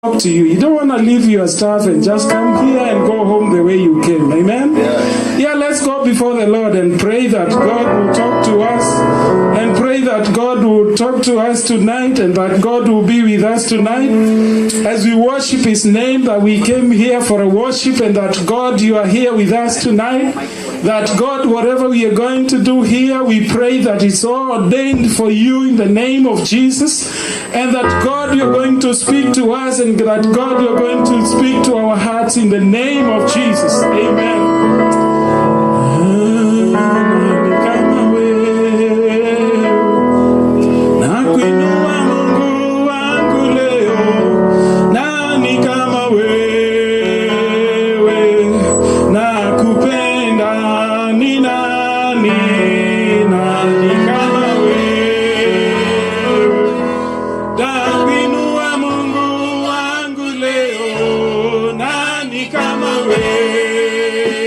to you. You don't want to leave your stuff and just come here and go home the way you came. Amen? Yeah, let's go before the Lord and pray that God will talk to us, and pray that God will talk to us tonight, and that God will be with us tonight as we worship His name, that we came here for a worship, and that God, you are here with us tonight. That God, whatever we are going to do here, we pray that it's all ordained for you in the name of Jesus, and that God, you're going to speak to us, and that God, you're going to speak to our hearts in the name of Jesus. Amen. Nani kama wewe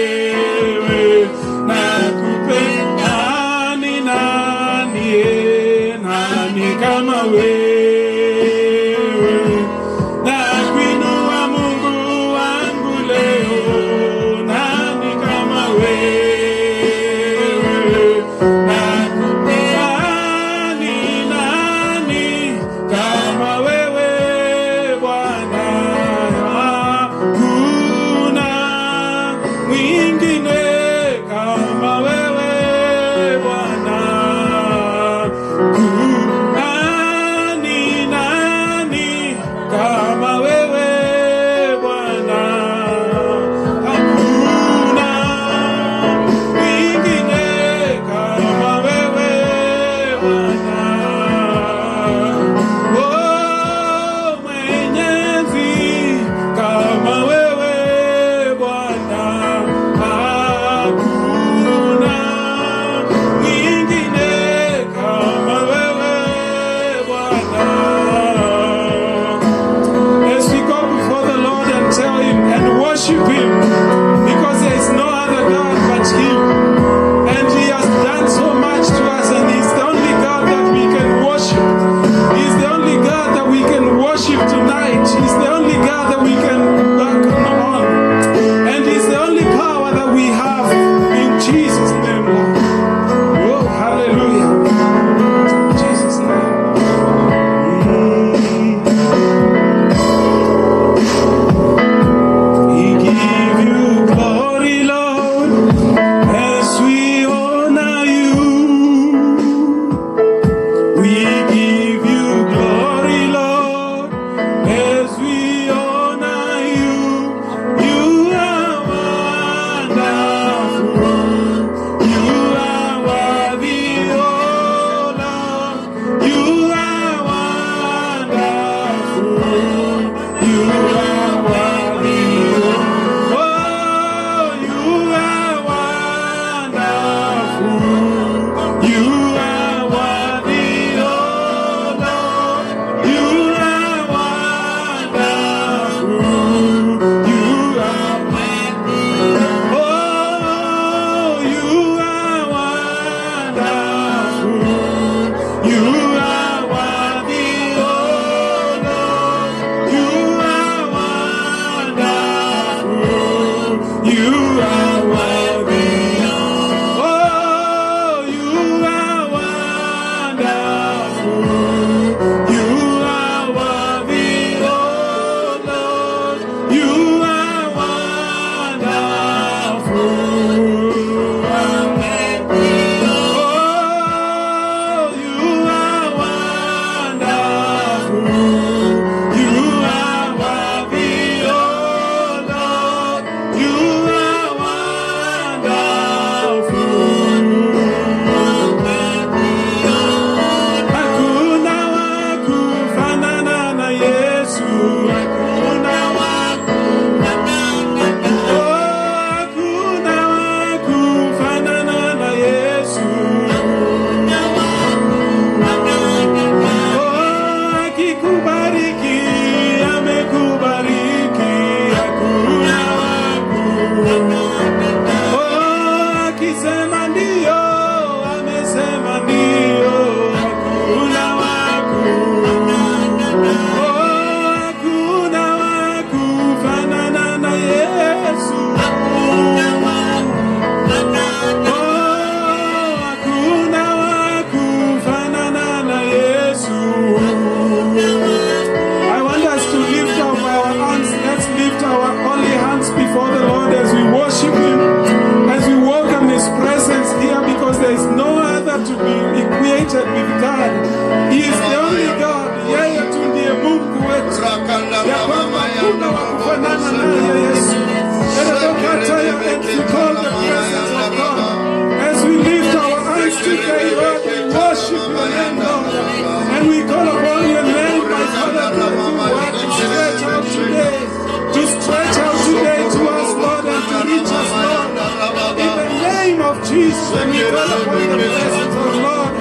and we call upon the presence of the Lord.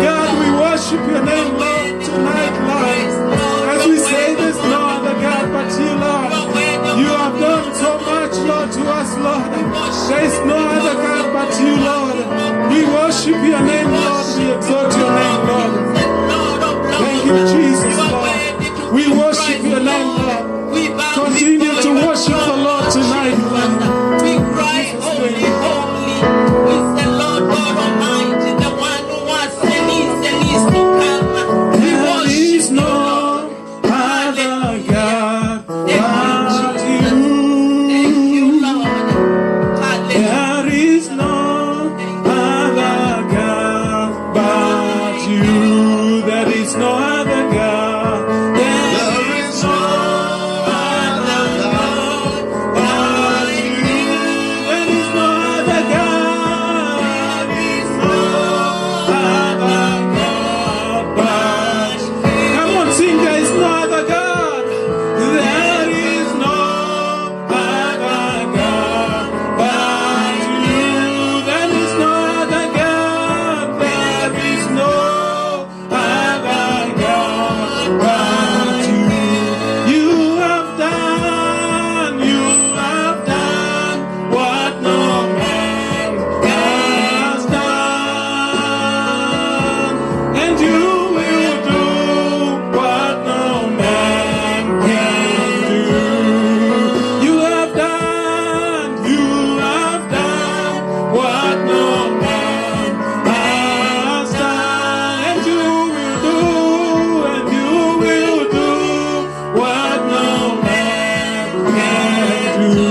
God, we worship your name, Lord, tonight, Lord. As we say, there's no other God but you, Lord. You have done so much, Lord, to us, Lord. There is no other God but you, Lord. We worship your name, Lord. We exalt your name, Lord. Thank you, Jesus, Lord. We worship your name, Lord. Continue to worship the Lord tonight, Lord. We cry, holy, holy. We say, Lord God Almighty, the one who was and is to come. We worship no other God but you. Thank you, Lord. There is no other God but you. There is no other God. There is no other God but you. There is no other God. There is no other God but you. Come on, sing. There is no other God. There is no other God but you. There is no other God. There is no other God but you. You have done what no man has done, and you will do what no man can do. You have done what no man has done, and you will do what no man can do.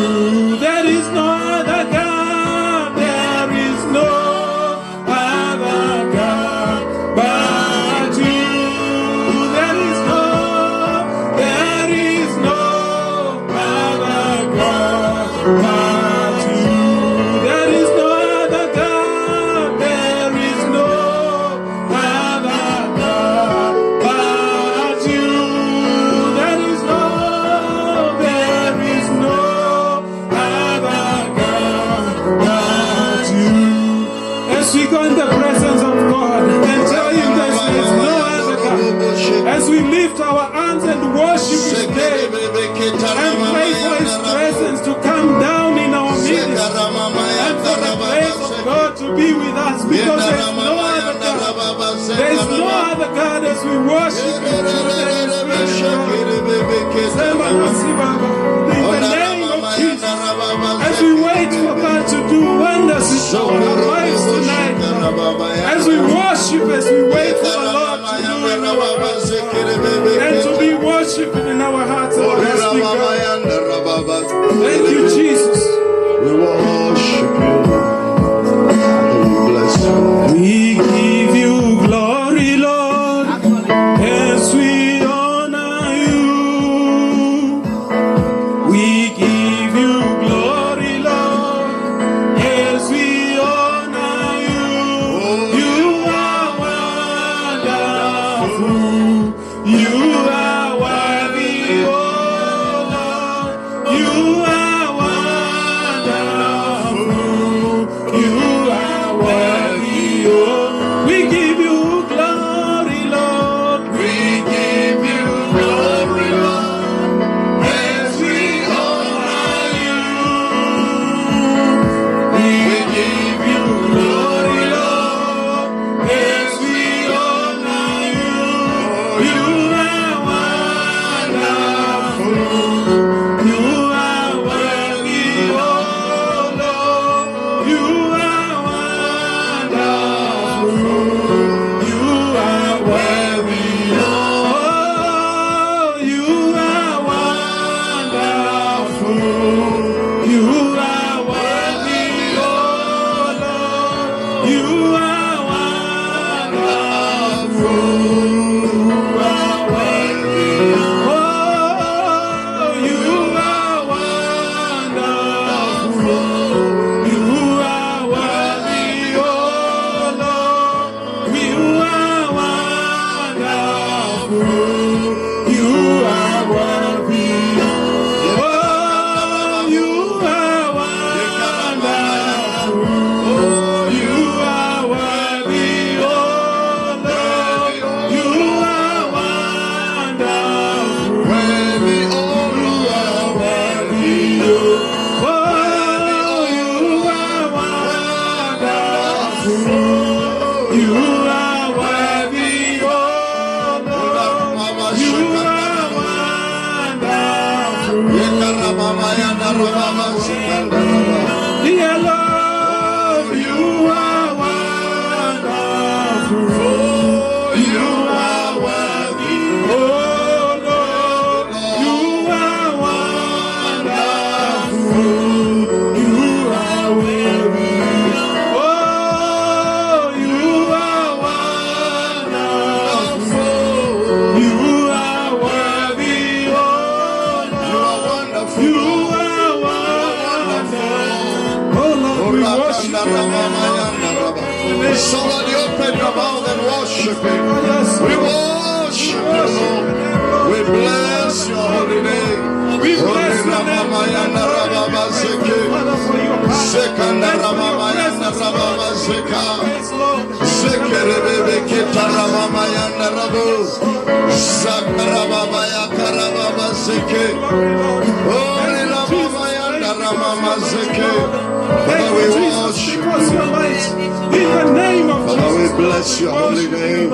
There is no other God, there is no other God but you. There is no other God but you. There is no other God, there is no other God but you. There is no other God but you. As we go in the presence of God and tell him there is no other God, as we lift our hands and worship his name and pray for his presence to come down in our midst and for the grace of God to be with us, because there is no other God. There is no other God as we worship him today. In the name of Jesus, as we wait for God to do wonders in our lives tonight, as we worship, as we wait for the Lord to do in our lives, and to be worshipped in our hearts, everlasting God. Thank you, Jesus. We worship you and we bless you. We give you glory, Lord, as we honor you. We give you glory, Lord, as we honor you. You are wonderful. You are worthy, oh Lord. You are Dear Lord, you are wonderful. You are worthy. Oh Lord, you are wonderful. You are worthy. Oh, you are wonderful. You are worthy. Oh, you are wonderful. Oh Lord, we worship you. Somebody open your mouth and worship Him. We worship you, Lord. We bless your holy name. We bless your name. Father, we worship Because your light, in the name of Father, we Jesus. bless your holy name.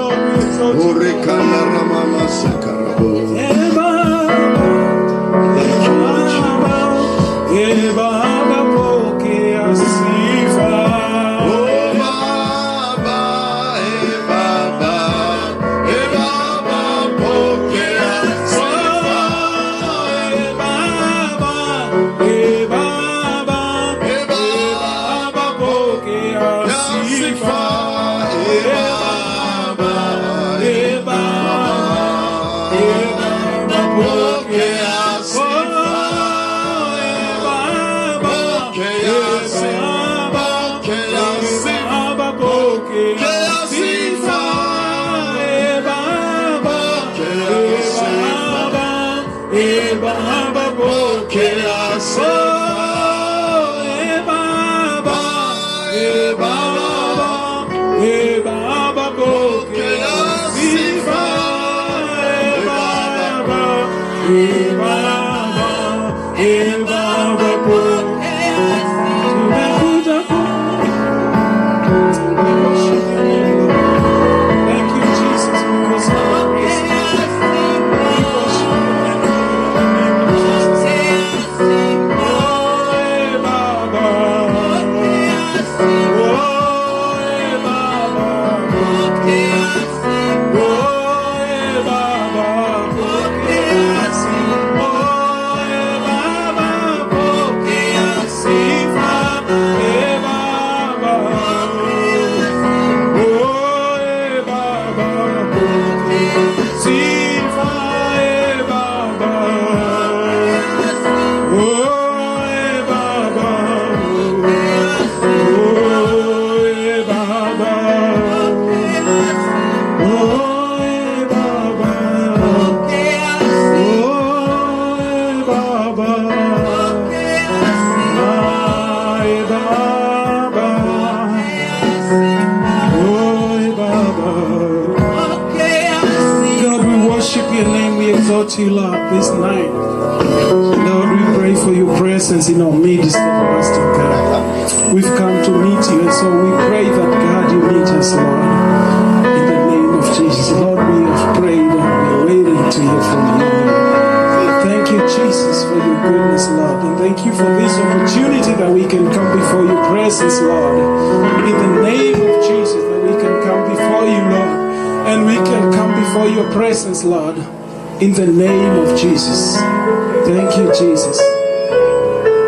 Thank you, Lord exalt you, Lord, this night. Lord, we pray for your presence in our midst, everlasting God. We've come to meet you, and so we pray that, God, you meet us, Lord, in the name of Jesus. Lord, we have prayed and we're waiting to hear from you. Thank you, Jesus, for your goodness, Lord, and thank you for this opportunity that we can come before your presence, Lord, in the name of Jesus, that we can come before you, Lord, and we can come before your presence, Lord, in the name of Jesus. Thank you, Jesus.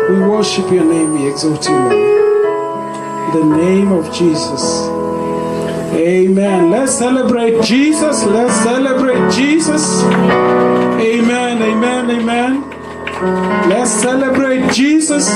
We worship your name, we exalt you, Lord. In the name of Jesus. Amen. Let's celebrate Jesus. Let's celebrate Jesus. Amen, amen, amen. Let's celebrate Jesus.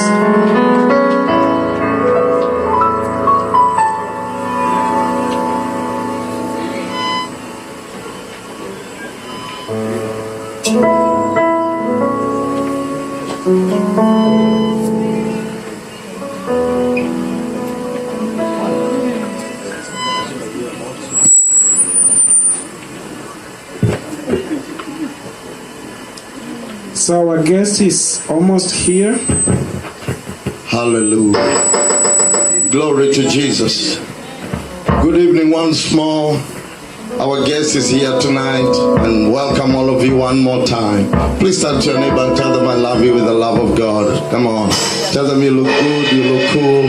So our guest is almost here. Hallelujah. Glory to Jesus. Good evening once more. Our guest is here tonight, and welcome all of you one more time. Please turn to your neighbor and tell them I love you with the love of God. Come on. Tell them you look good, you look cool.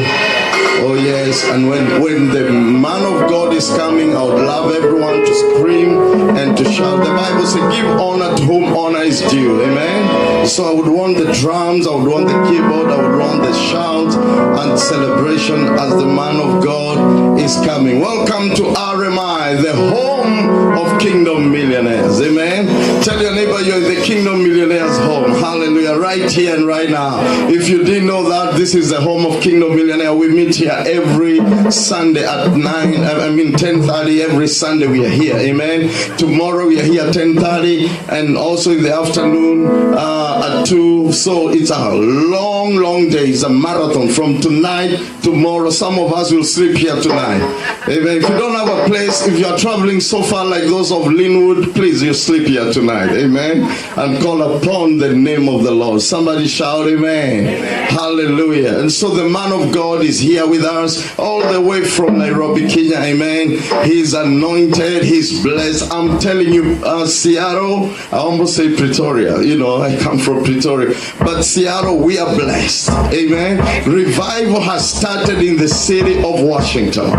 Oh yes, and when the man of God is coming, I would love everyone to scream and to shout. The Bible says, give honor to whom honor is due. Amen? So I would want the drums, I would want the keyboard, I would want the shout and celebration as the man of God is coming. Welcome to RMI, the home of Kingdom Millionaires. Amen? Tell your neighbor you're in the Kingdom Millionaires home. Hallelujah. Right here and right now. If you didn't know that, this is the home of Kingdom Millionaire. We meet here every Sunday at 10:30. Every Sunday we are here. Amen. Tomorrow we are here at 10:30, and also in the afternoon at 2. So it's a long day. It's a marathon from tonight, tomorrow. Some of us will sleep here tonight. Amen. If you don't have a place, if you are traveling so far like those of Linwood, please, you sleep here tonight. Amen. And call upon the name of the Lord. Somebody shout amen. Hallelujah. And so the man of God is here with us all the way from Nairobi, Kenya. Amen. He's anointed. He's blessed. I'm telling you, Seattle, I almost say Pretoria. You know, I come from Pretoria. But Seattle, we are blessed. Amen. Revival has started in the city of Washington.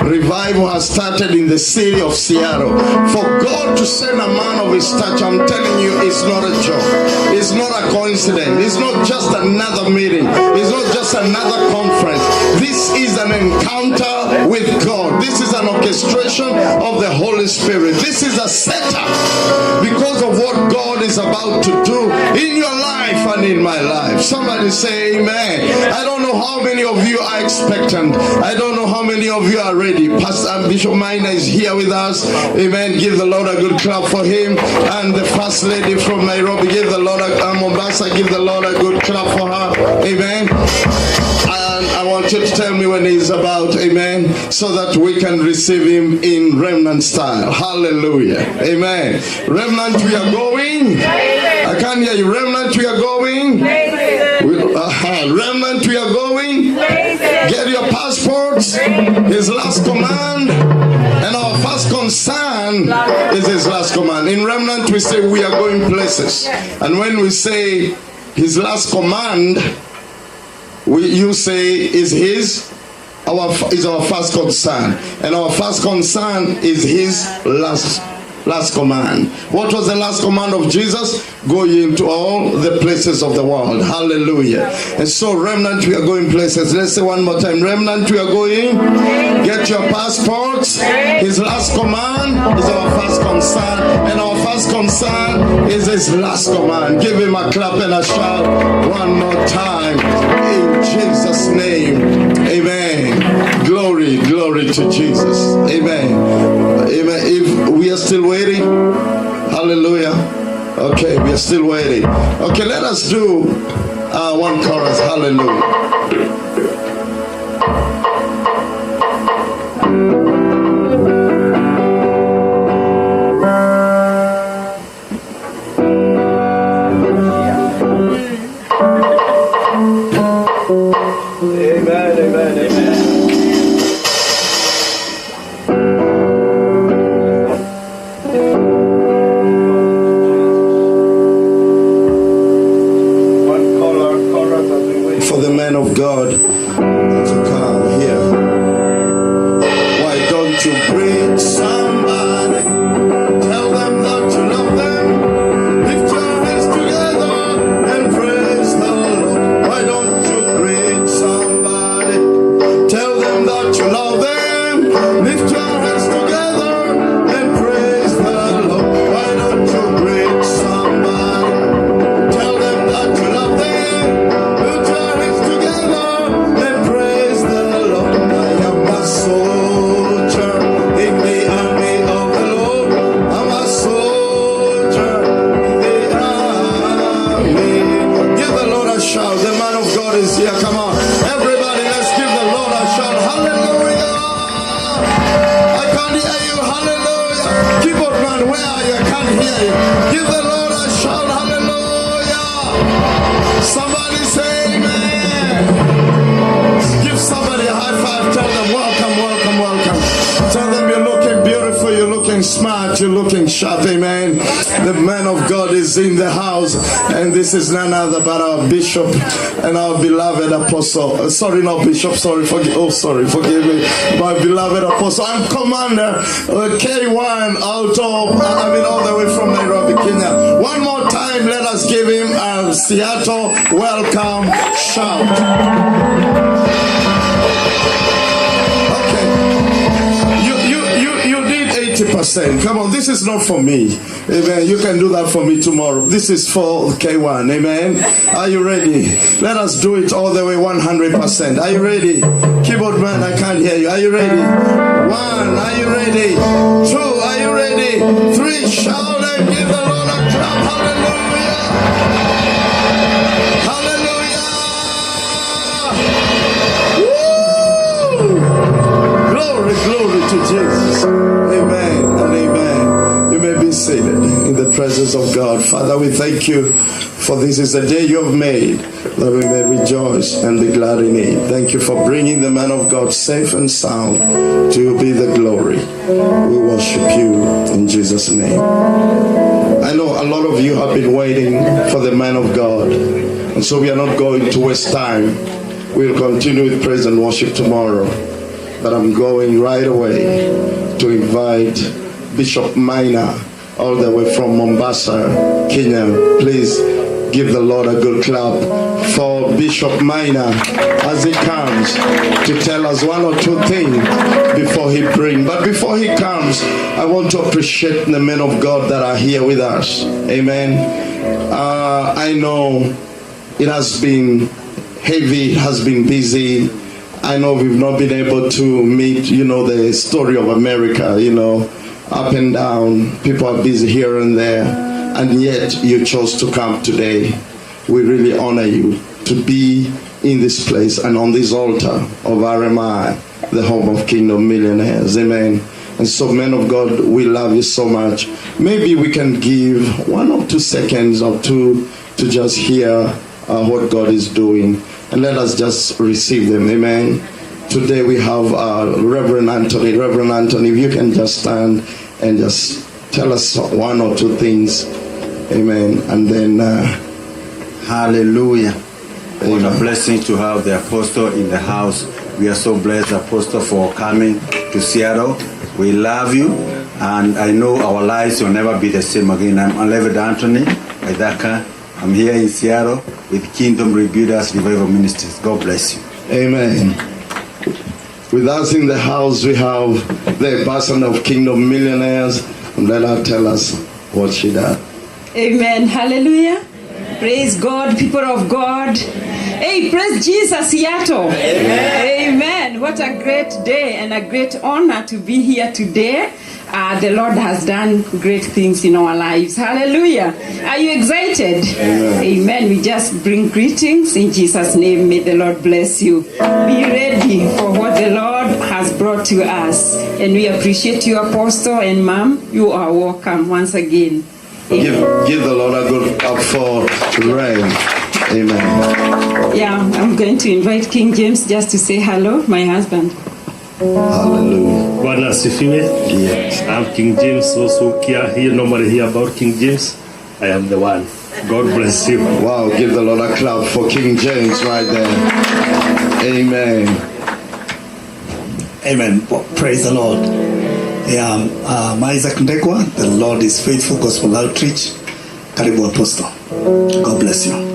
Revival has started in the city of Seattle. For God to send a man of his stature, I'm telling you, it's not a joke. It's not a coincidence. It's not just another meeting. It's not just another conference. This is an encounter with God. This is an orchestration of the Holy Spirit. This is a setup because of what God is about to do in your life and in my life. Somebody say amen. I don't know how many of you are expectant. I don't know how many of you are ready. Pastor Bishop Maina is here with us. Amen. Give the Lord a good clap for him. And the First Lady from Nairobi, give the Lord a Mombasa, give the Lord a good clap for her. Amen. And I want you to tell me when he's about, amen, so that we can receive him in remnant style. Hallelujah. Amen. Remnant, we are going. I can't hear you. Remnant, we are going. Remnant, we are going. Get your passports. His last command. And our first concern is his last command. In remnant, we say we are going places. And when we say his last command, you say is our first concern, and our first concern is his last command. What was the last command of Jesus? Go ye into all the places of the world. Hallelujah. And so remnant, we are going places. Let's say one more time. Remnant, we are going. Get your passports. His last command is our first concern, and our first concern is his last command. Give him a clap and a shout one more time in Jesus' name. Amen. Glory to Jesus. Amen. Amen. If we are still waiting, hallelujah. Okay, we are still waiting. Okay, let us do one chorus. Hallelujah. God to come here. Why don't you greet somebody? Tell them that you love them. Lift your hands together and praise the Lord. Why don't you greet somebody? Tell them that you love them. Lift your hands together and praise the Lord. Why don't you greet somebody? Tell them that you love them. Lift your hands together. Soldier in the army of the Lord. I'm a soldier in the army. Give the Lord a shout. The man of God is here. Come on. Everybody, let's give the Lord a shout. Hallelujah. I can't hear you. Hallelujah. Keyboard man, where are you? I can't hear you. Give the Lord a shout. Hallelujah. Somebody say amen. Give somebody a high five. Tell them welcome. Tell them you're looking beautiful, you're looking smart. that you're looking sharp. Amen. The man of God is in the house, and this is none other but our bishop and our beloved apostle. Sorry, not bishop. Sorry, forgive me. My beloved apostle and commander, K1 out of, all the way from Nairobi, Kenya. One more time, let us give him a Seattle welcome shout. You did 80%. Come on, this is not for me. Amen. You can do that for me tomorrow. This is for K1. Amen. Are you ready? Let us do it all the way 100%. Are you ready? Keyboard man, I can't hear you. Are you ready? 1, are you ready? 2, are you ready? 3, shout and give the Lord a clap. Hallelujah. Hallelujah. Woo! Glory to Jesus. Amen and amen. You may be seated in the presence of God. Father, we thank you for this is the day you have made, that we may rejoice and be glad in it. Thank you for bringing the man of God safe and sound. To you be the glory. We worship you in Jesus' name. I know a lot of you have been waiting for the man of God, and so we are not going to waste time. We'll continue with praise and worship tomorrow, but I'm going right away to invite Bishop Maina all the way from Mombasa, Kenya. Please give the Lord a good clap for Bishop Maina as he comes to tell us one or two things before he brings. But before he comes, I want to appreciate the men of God that are here with us. Amen. I know it has been heavy, it has been busy. I know we've not been able to meet, the story of America, up and down. People are busy here and there. And yet you chose to come today. We really honor you to be in this place and on this altar of RMI, the home of Kingdom Millionaires. Amen. And so, men of God, we love you so much. Maybe we can give 1 or 2 seconds or two to just hear what God is doing. And let us just receive them. Amen. Today we have Reverend Anthony. Reverend Anthony, if you can just stand and just tell us 1 or 2 things. Amen. And then hallelujah. Amen. What a blessing to have the apostle in the house. We are so blessed, apostle, for coming to Seattle. We love you, and I know our lives will never be the same again. I'm Reverend Anthony Aidaka. I'm here in Seattle with Kingdom Rebuilders Revival Ministries. God bless you. Amen. With us in the house, we have the ambassador of Kingdom Millionaires. And let her tell us what she does. Amen. Hallelujah. Praise God, people of God. Hey, praise Jesus, Seattle. Amen. Amen. What a great day and a great honor to be here today. The Lord has done great things in our lives. Hallelujah. Are you excited? Amen. Amen. We just bring greetings in Jesus' name. May the Lord bless you. Be ready for what the Lord has brought to us. And we appreciate you, Apostle and Mom. You are welcome once again. Give the Lord a good clap for rain. Amen. Yeah, I'm going to invite King James just to say hello, my husband. Hallelujah. Bwana asifiwe. Yes. I'm King James, also normally hear about King James. I am the one. God bless you. Wow, give the Lord a clap for King James right there. Amen. Amen. Well, praise the Lord. Yeah, I'm Isaac Ndegwa. The Lord is faithful. Gospel Outreach. Karibu Apostle. God bless you.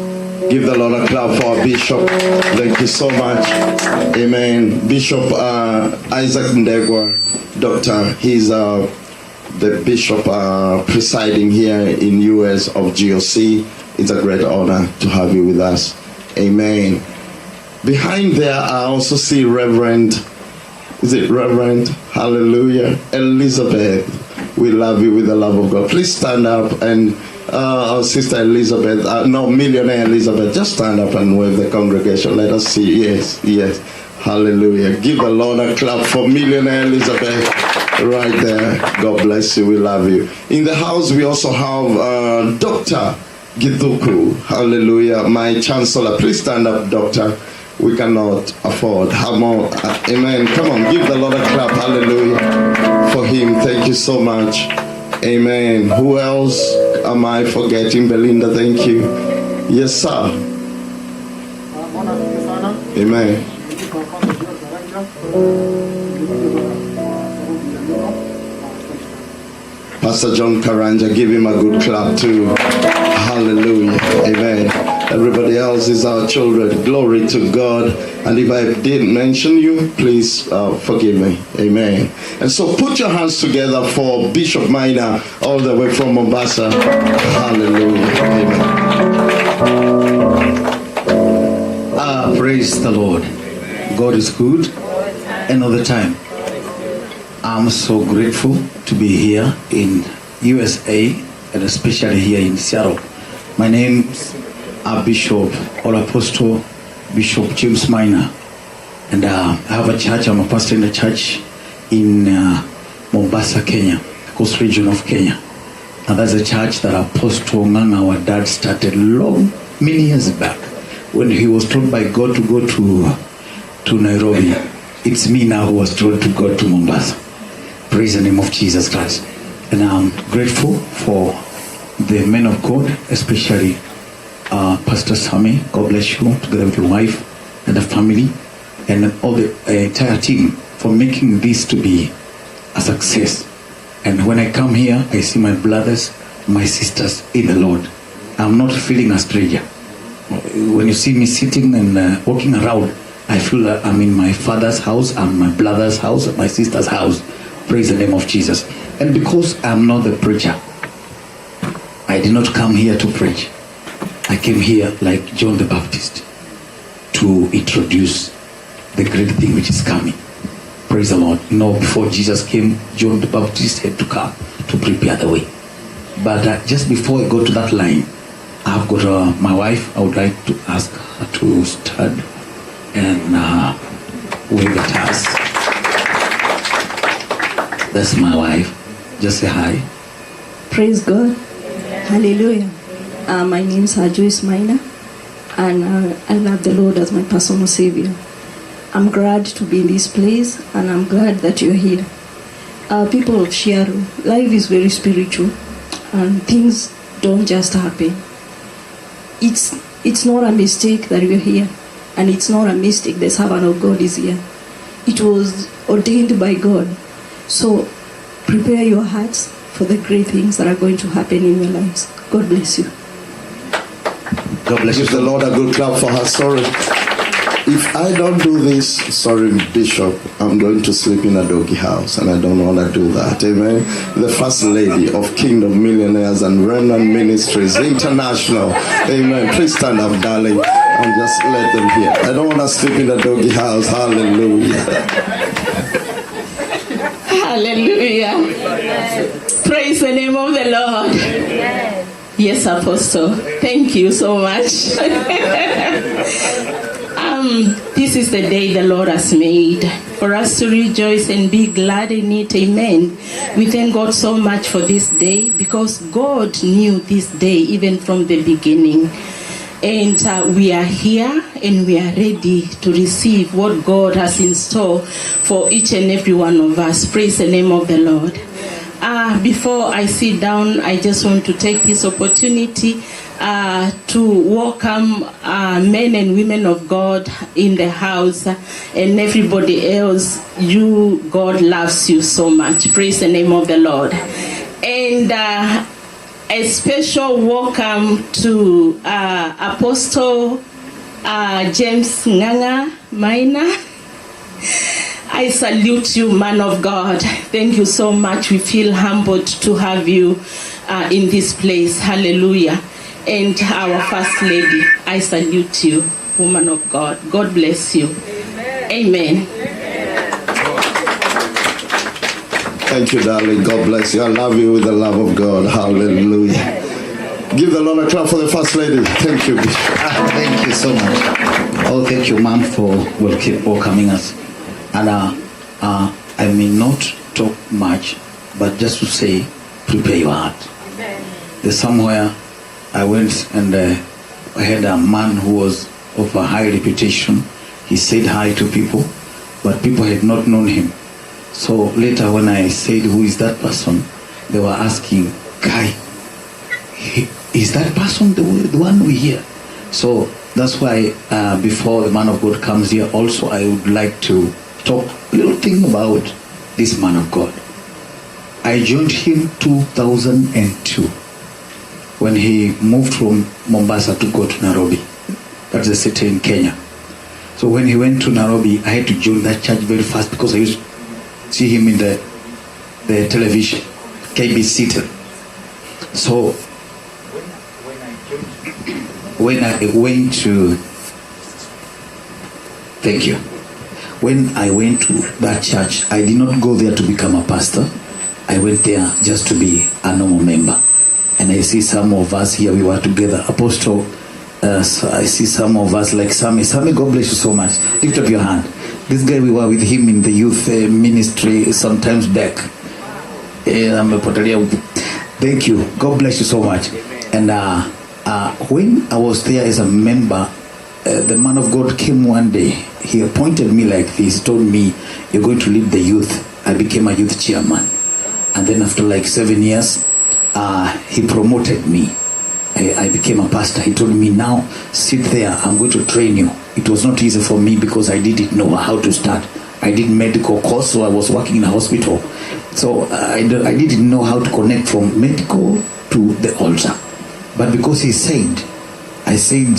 Give the Lord a clap for our bishop. Thank you so much. Amen. Bishop Isaac Ndegwa, Doctor. He's the bishop presiding here in US of GOC. It's a great honor to have you with us. Amen. Behind there, I also see Reverend. Is it Reverend? Hallelujah. Elizabeth. We love you with the love of God. Please stand up and our sister Elizabeth, Millionaire Elizabeth, just stand up and wave the congregation. Let us see. Yes. Hallelujah. Give the Lord a clap for Millionaire Elizabeth right there. God bless you. We love you. In the house, we also have Dr. Githuku. Hallelujah. My chancellor. Please stand up, Doctor. We cannot afford. Amen. Come on, give the Lord a clap. Hallelujah. For him. Thank you so much. Amen. Who else am I forgetting? Belinda, thank you. Yes, sir. Amen. Pastor John Karanja, give him a good clap too. Hallelujah. Amen. Everybody else is our children. Glory to God. And if I didn't mention you, please forgive me. Amen. And so put your hands together for Bishop Maina, all the way from Mombasa. Hallelujah. Amen. Praise the Lord. God is good and all the time. I'm so grateful to be here in USA and especially here in Seattle. My name is Bishop or Apostle Bishop James Maina, and I have a church. I'm a pastor in a church in Mombasa, Kenya, coast region of Kenya. And that's a church that Apostle Nganga, our dad, started many years back when he was told by God to go to Nairobi. It's me now who was told to go to Mombasa. Praise the name of Jesus Christ. And I'm grateful for the men of God, especially Pastor Sammy, God bless you, together with your wife and the family, and all the entire team for making this to be a success. And when I come here, I see my brothers, my sisters in the Lord. I'm not feeling a stranger. When you see me sitting and walking around, I feel that I'm in my father's house, I'm my brother's house, my sister's house. Praise the name of Jesus. And because I'm not the preacher, I did not come here to preach. I came here like John the Baptist to introduce the great thing which is coming. Praise the Lord. You know, before Jesus came, John the Baptist had to come to prepare the way. But just before I go to that line, I've got my wife. I would like to ask her to stand and wave at us. That's my wife. Just say hi. Praise God. Hallelujah. My name is Joyce Maina, and I love the Lord as my personal Savior. I'm glad to be in this place, and I'm glad that you're here. People of Seattle, life is very spiritual, and things don't just happen. It's not a mistake that we're here, and it's not a mistake the servant of God is here. It was ordained by God. So prepare your hearts for the great things that are going to happen in your lives. God bless you. God bless you. Give the Lord a good clap for her. Sorry. If I don't do this, sorry, Bishop, I'm going to sleep in a doggy house, and I don't want to do that. Amen. The First Lady of Kingdom Millionaires and Remnant Ministries International. Amen. Please stand up, darling, and just let them hear. I don't want to sleep in a doggy house. Hallelujah. Hallelujah. Praise the name of the Lord. Yes, Apostle. Thank you so much. This is the day the Lord has made for us to rejoice and be glad in it. Amen. We thank God so much for this day because God knew this day even from the beginning. And we are here and we are ready to receive what God has in store for each and every one of us. Praise the name of the Lord. Before I sit down, I just want to take this opportunity to welcome men and women of God in the house and everybody else. God loves you so much. Praise the name of the Lord. And a special welcome to Apostle James Nganga Maina. I salute you, man of God. Thank you so much. We feel humbled to have you in this place. Hallelujah. And our First Lady, I salute you, woman of God. God bless you. Amen. Thank you, darling. God bless you. I love you with the love of God. Hallelujah. Give the Lord a clap for the First Lady. Thank you, Bishop. Thank you so much. Oh, thank you, Mom, for welcoming us. And I may not talk much, but just to say, prepare your heart. There's somewhere I went and I had a man who was of a high reputation. He said hi to people, but people had not known him. So later when I said, who is that person? they were asking, Kai, is that person the one we hear? So that's why before the man of God comes here, also I would like to talk a little thing about this man of God. I joined him 2002 when he moved from Mombasa to go to Nairobi. That's a city in Kenya. So when he went to Nairobi, I had to join that church very fast because I used to see him in the television, KBC. So when I went to, thank you. When I went to that church, I did not go there to become a pastor. I went there just to be a normal member. And I see some of us here, we were together. Apostle, so I see some of us like Sammy. Sammy, God bless you so much. Lift up your hand. This guy, we were with him in the youth ministry sometimes back. Thank you. God bless you so much. And when I was there as a member, the man of God came one day. He appointed me like this. He told me, you're going to lead the youth. I became a youth chairman. And then after like 7 years, he promoted me. I became a pastor. He told me, now sit there, I'm going to train you. It was not easy for me because I didn't know how to start. I did medical course, so I was working in a hospital. So I didn't know how to connect from medical to the altar. But because he said, I said,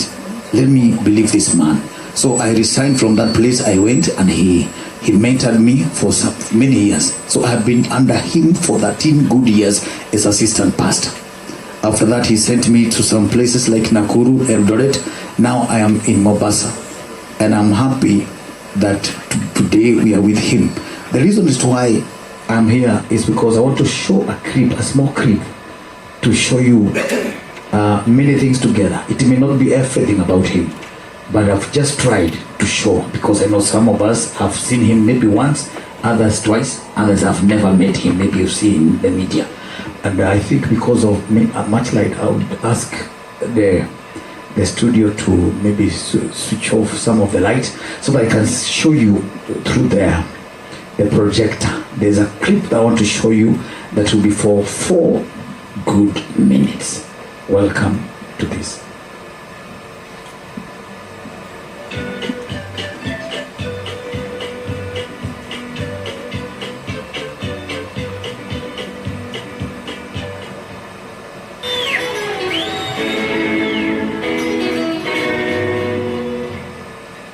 let me believe this man. So I resigned from that place. I went and he mentored me for many years. So I've been under him for 13 good years as assistant pastor. After that, he sent me to some places like Nakuru, Eldoret. Now I am in Mombasa. And I'm happy that today we are with him. The reason as to why I'm here is because I want to show a small clip, to show you many things together. It may not be everything about him, but I've just tried to show, because I know some of us have seen him maybe once, others twice, others have never met him. Maybe you've seen him in the media. And I think because of much light, I would ask the studio to maybe switch off some of the light so that I can show you through the projector. There's a clip that I want to show you that will be for 4 good minutes. Welcome to this.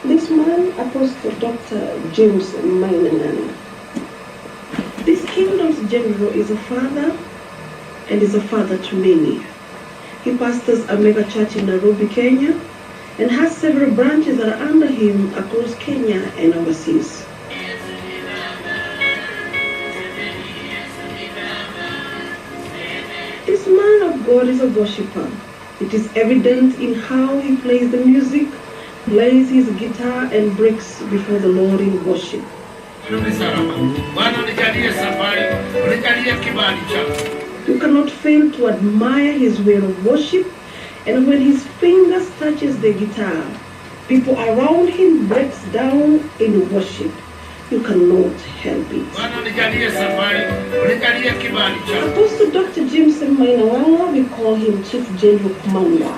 This man, Apostle Dr. James Maina. This kingdom's general is a father and is a father to many. He pastors a mega church in Nairobi, Kenya, and has several branches that are under him across Kenya and overseas. This man of God is a worshipper. It is evident in how he plays the music, plays his guitar, and breaks before the Lord in worship. You cannot fail to admire his way of worship, and when his fingers touches the guitar, people around him breaks down in worship. You cannot help it. Apostle Dr. James Maina, we call him Chief General Commander,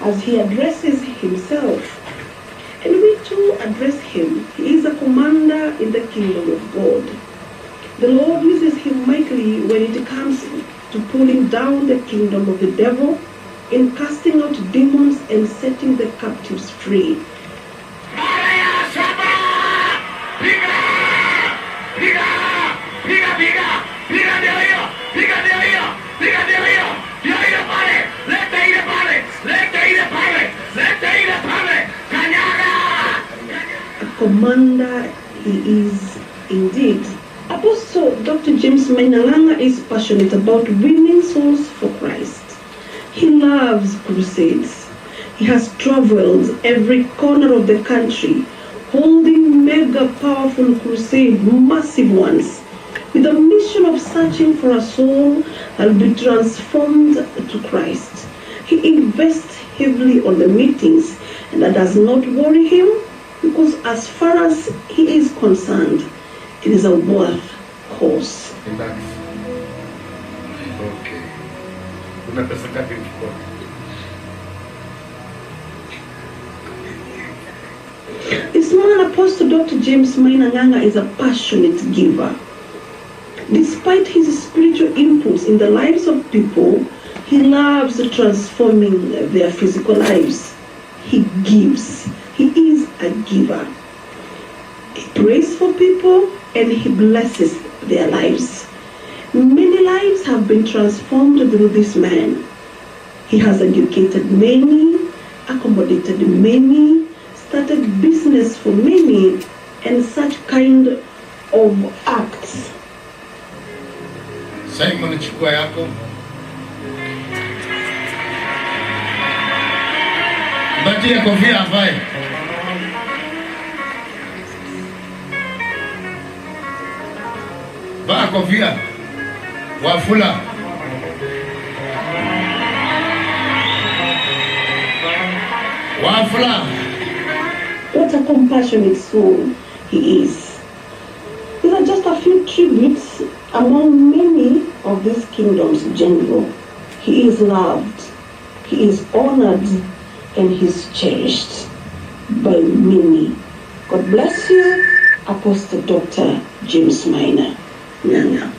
as he addresses himself. And we too address him. He is a commander in the kingdom of God. The Lord uses him mightily when it comes to pulling down the kingdom of the devil, in casting out demons and setting the captives free. A commander he is indeed. Apostle Dr. James Maina is passionate about winning souls for Christ. He loves crusades. He has traveled every corner of the country, holding mega powerful crusades, massive ones, with a mission of searching for a soul that will be transformed to Christ. He invests heavily on the meetings, and that does not worry him, because as far as he is concerned, it is a worth cause. Kuna pesa ngapi mfukoni? This man, Apostle Dr. James Maina Nganga, is a passionate giver. Despite his spiritual impulse in the lives of people, he loves transforming their physical lives. He gives. He is a giver. He prays for people and he blesses their lives. Many lives have been transformed through this man. He has educated many, accommodated many, started business for many, and such kind of acts. Simon, chukua yako. Mpatie kofia avae. Vaa kofia. Wafula. Wafula. What a compassionate soul he is. These are just a few tributes among many of these kingdom's general. He is loved, he is honored, and he is cherished by many. God bless you, Apostle Dr. James Maina Nganga.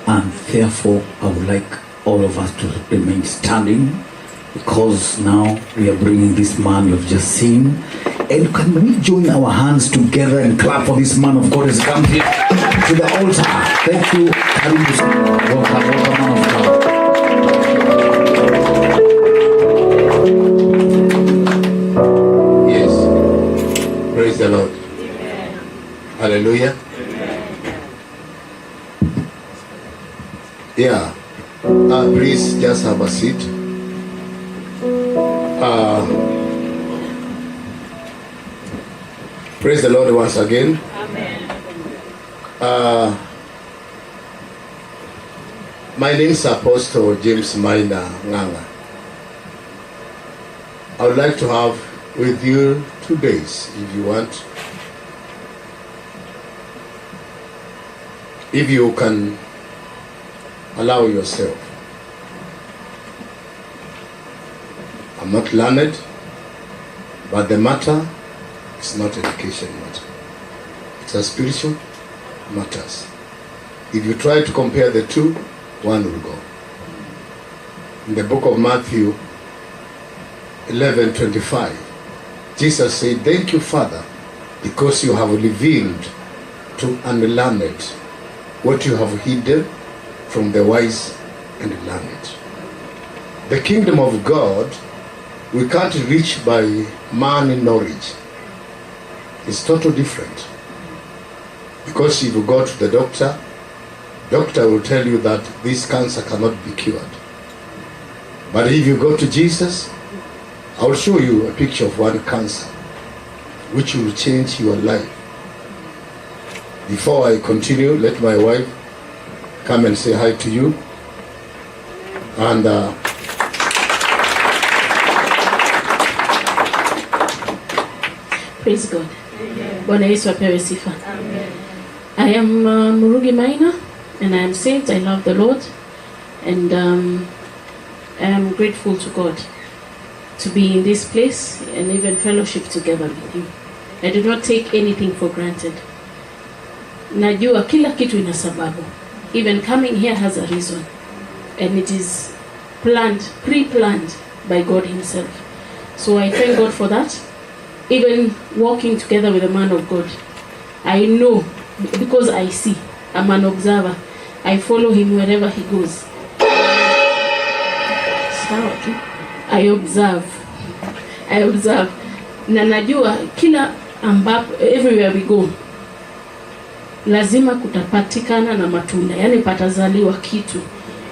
And therefore, I would like all of us to remain standing, because now we are bringing this man you have just seen. And can we join our hands together and clap for this man of God has come here to the altar? Thank you. Welcome, man of God. Praise the Lord. Hallelujah. Yeah. Please just have a seat. Praise the Lord once again. My name is Apostle James Maina Nganga. I would like to have with you 2 days, if you want. If you can allow yourself. I'm not learned, but the matter is not education matter. It's a spiritual matters. If you try to compare the two, one will go. In the book of Matthew 11:25, Jesus said, "Thank you, Father, because you have revealed to unlearned what you have hidden from the wise and learned." The kingdom of God, we can't reach by man knowledge. It's totally different. Because if you go to the doctor will tell you that this cancer cannot be cured. But if you go to Jesus, I will show you a picture of one cancer which will change your life. Before I continue, let my wife come and say hi to you. And Praise God. Bwana Yesu apewe sifa. I am Murugi Maina, and I am saved. I love the Lord, and I am grateful to God to be in this place and even fellowship together with Him. I do not take anything for granted. Najua kila kitu ina sababu. Even coming here has a reason, and it is planned, pre-planned by God Himself. So I thank God for that. Even walking together with a man of God, I know, because I see, I'm an observer. I follow him wherever he goes. I observe. Na najua kila ambapo, everywhere we go, lazima kutapatikana na matunda, yani patazaliwa kitu.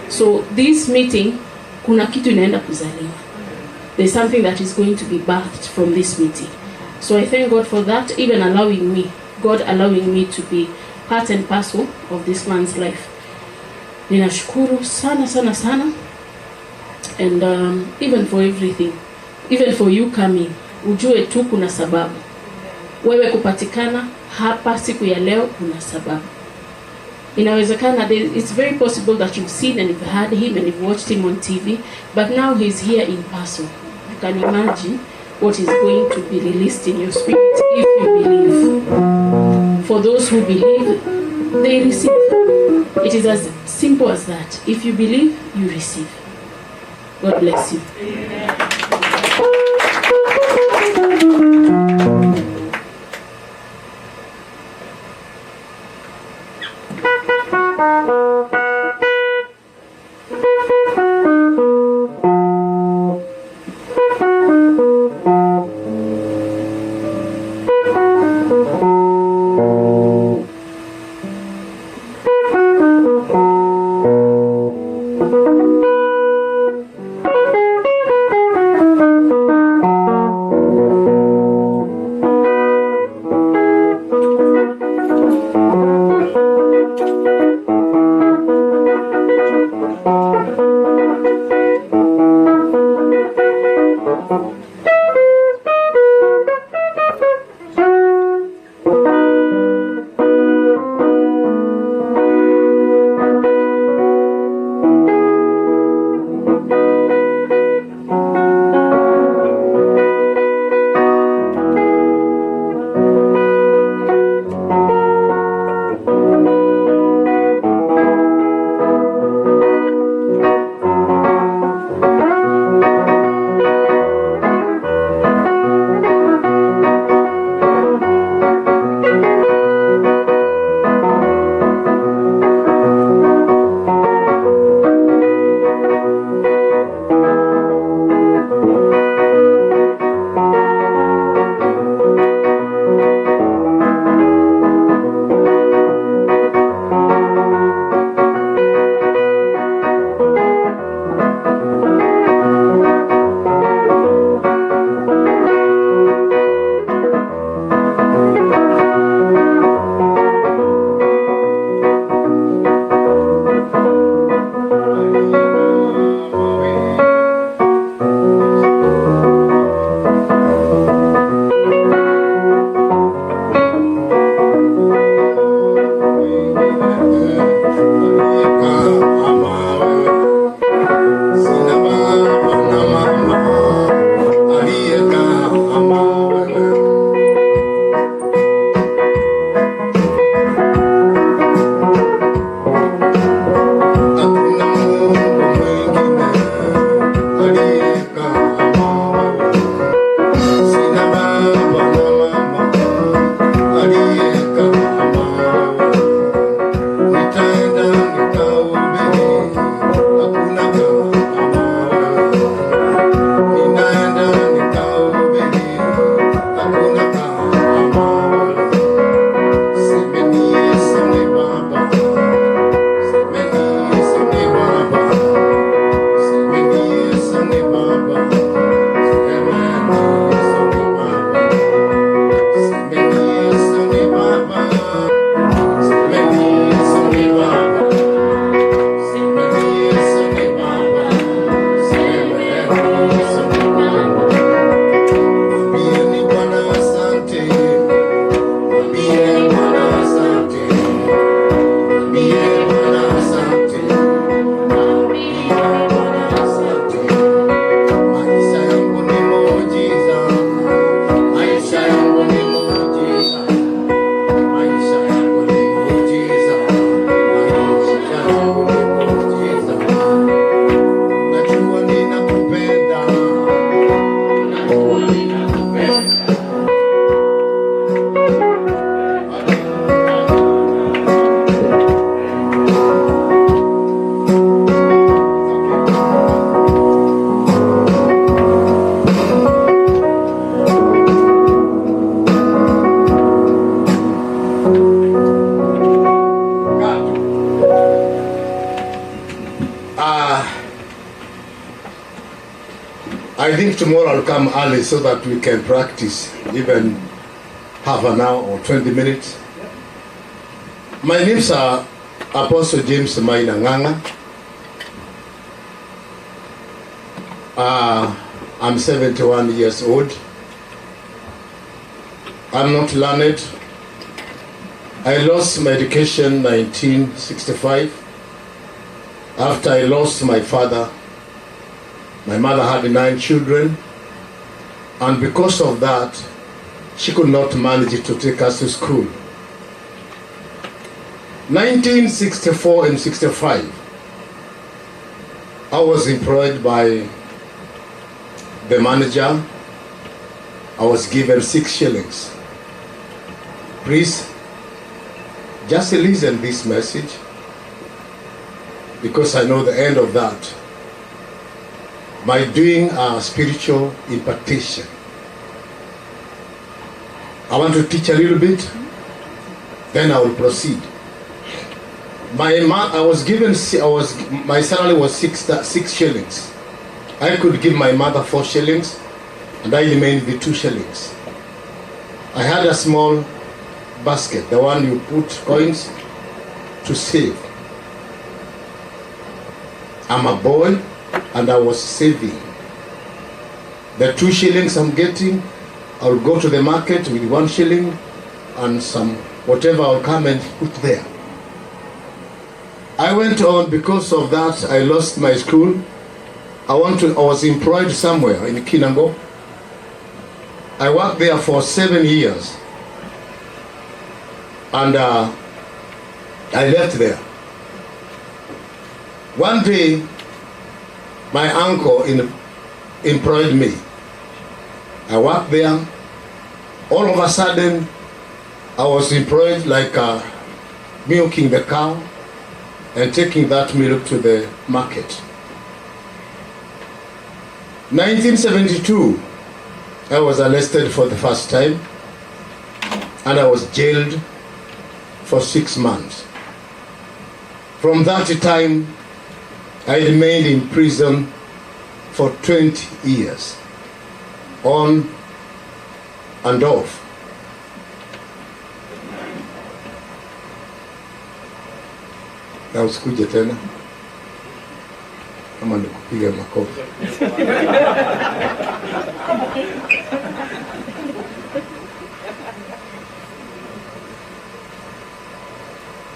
So this meeting, kuna kitu inaenda kuzaliwa. There's something that is going to be birthed from this meeting. So I thank God for that, even God allowing me to be part and parcel of this man's life. Ninashukuru sana sana sana, and even for everything, even for you coming. Ujue tu kuna sababu. Wewe kupatikana hapa siku ya leo kuna sababu. Inawezekana, it's very possible that you've seen and you've heard him and you've watched him on TV, but now he's here in person. You can imagine what is going to be released in your spirit if you believe. For those who believe, they receive. It is as simple as that. If you believe, you receive. God bless you. I think tomorrow I'll come early so that we can practice even half an hour or 20 minutes. My name's Apostle James Maina Nganga. I'm 71 years old. I'm not learned. I lost my education in 1965. After I lost my father, my mother had 9 children, and because of that, she could not manage to take us to school. 1964 and 65, I was employed by the manager. I was given 6 shillings. Please, just listen this message, because I know the end of that. By doing a spiritual impartation, I want to teach a little bit, then I will proceed. My salary was 6 shillings. I could give my mother 4 shillings, and I remained with 2 shillings. I had a small basket, the one you put coins to save. I'm a boy, and I was saving. The 2 shillings I'm getting, I'll go to the market with 1 shilling and some whatever I'll come and put there. I went on. Because of that, I lost my school. I was employed somewhere in Kinango. I worked there for 7 years, and I left there. One day, my uncle employed me. I worked there. All of a sudden, I was employed like milking the cow and taking that milk to the market. 1972, I was arrested for the first time, and I was jailed for 6 months. From that time, I remained in prison for 20 years, on and off. Na usikuje tena kama nikupiga makofi.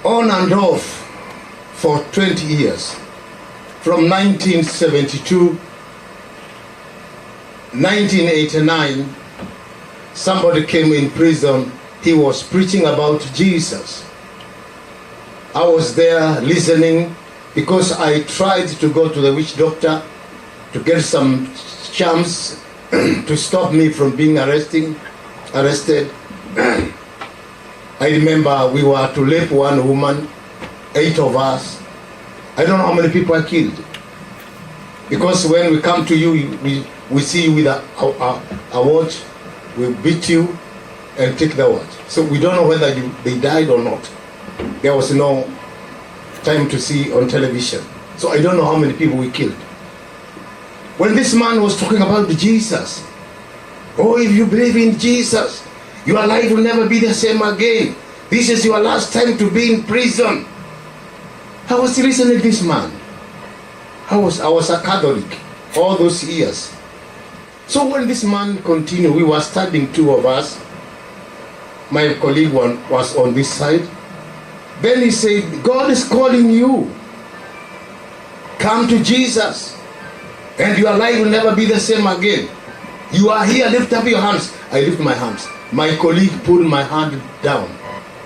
On and off for 20 years. From 1972, 1989, somebody came in prison. He was preaching about Jesus. I was there listening, because I tried to go to the witch doctor to get some charms to stop me from being arrested. I remember we were to rape one woman, 8 of us. I don't know how many people I killed. Because when we come to you, we see you with a watch, we beat you and take the watch. So we don't know whether they died or not. There was no time to see on television. So I don't know how many people we killed. When this man was talking about Jesus, oh, if you believe in Jesus, your life will never be the same again. This is your last time to be in prison. I was listening to this man. I was a Catholic all those years. So when this man continued, we were studying, 2 of us. My colleague was on this side. Then he said, God is calling you. Come to Jesus, and your life will never be the same again. You are here, lift up your hands. I lift my hands. My colleague pulled my hand down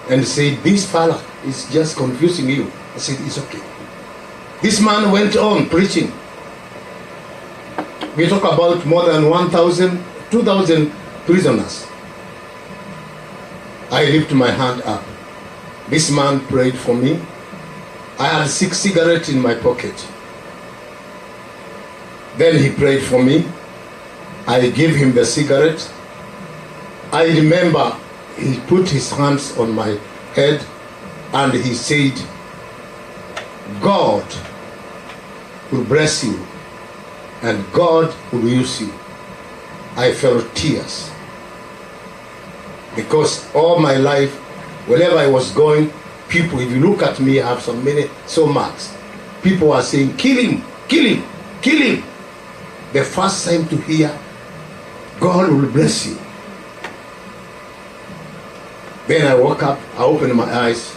and said, this fella is just confusing you. I said, it's okay. This man went on preaching. We talk about more than 1,000, 2,000 prisoners. I lifted my hand up. This man prayed for me. I had 6 cigarettes in my pocket. Then he prayed for me. I gave him the cigarette. I remember he put his hands on my head and he said, God will bless you and God will use you. I felt tears, because all my life, wherever I was going, people, if you look at me, I have so marks. People are saying, kill him, kill him, kill him. The first time to hear, God will bless you. Then I woke up, I opened my eyes.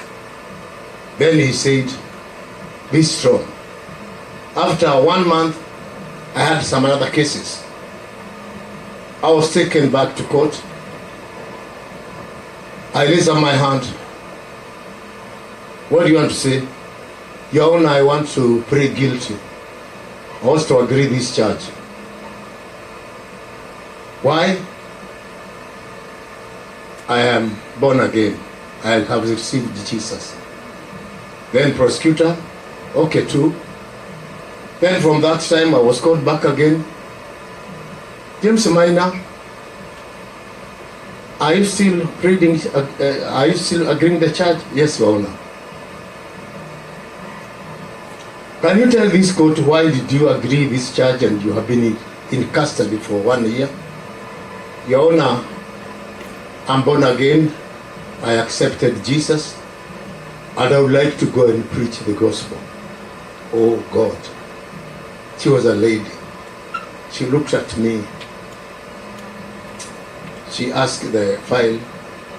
Then he said, be strong. After 1 month, I had some other cases. I was taken back to court. I raised up my hand. What do you want to say? Your Honor, I want to plead guilty. I want to agree this charge. Why? I am born again. I have received Jesus. Then prosecutor, okay too. Then from that time I was called back again. James Maina, are you still pleading? Are you still agreeing the charge? Yes, Your Honor. Can you tell this court why did you agree this charge and you have been in custody for 1 year? Your Honor, I'm born again. I accepted Jesus and I would like to go and preach the gospel. Oh God. She was a lady. She looked at me. She asked the file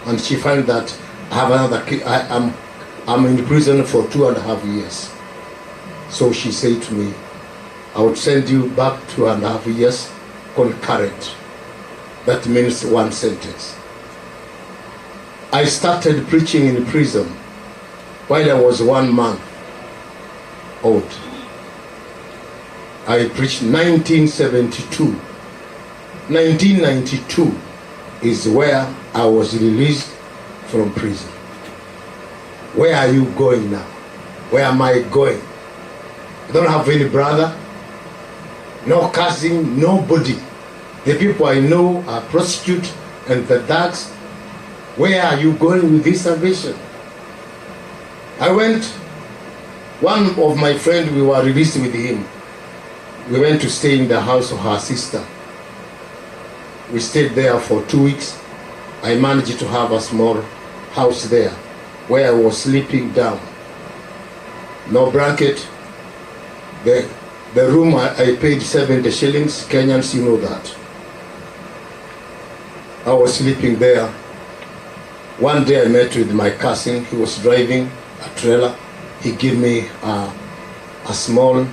and she found that I have another case. I'm in prison for 2.5 years. So she said to me, I would send you back 2.5 years concurrent. That means one sentence. I started preaching in prison while I was 1 month old. I preached 1972. 1992 is where I was released from prison. Where are you going now? Where am I going? I don't have any brother, no cousin, nobody. The people I know are prostitutes and the thugs. Where are you going with this salvation? I went, one of my friends, we were released with him. We went to stay in the house of her sister. We stayed there for 2 weeks. I managed to have a small house there where I was sleeping down. No blanket. The room I paid 70 shillings. Kenyans, you know that. I was sleeping there. One day I met with my cousin. He was driving a trailer. He gave me a small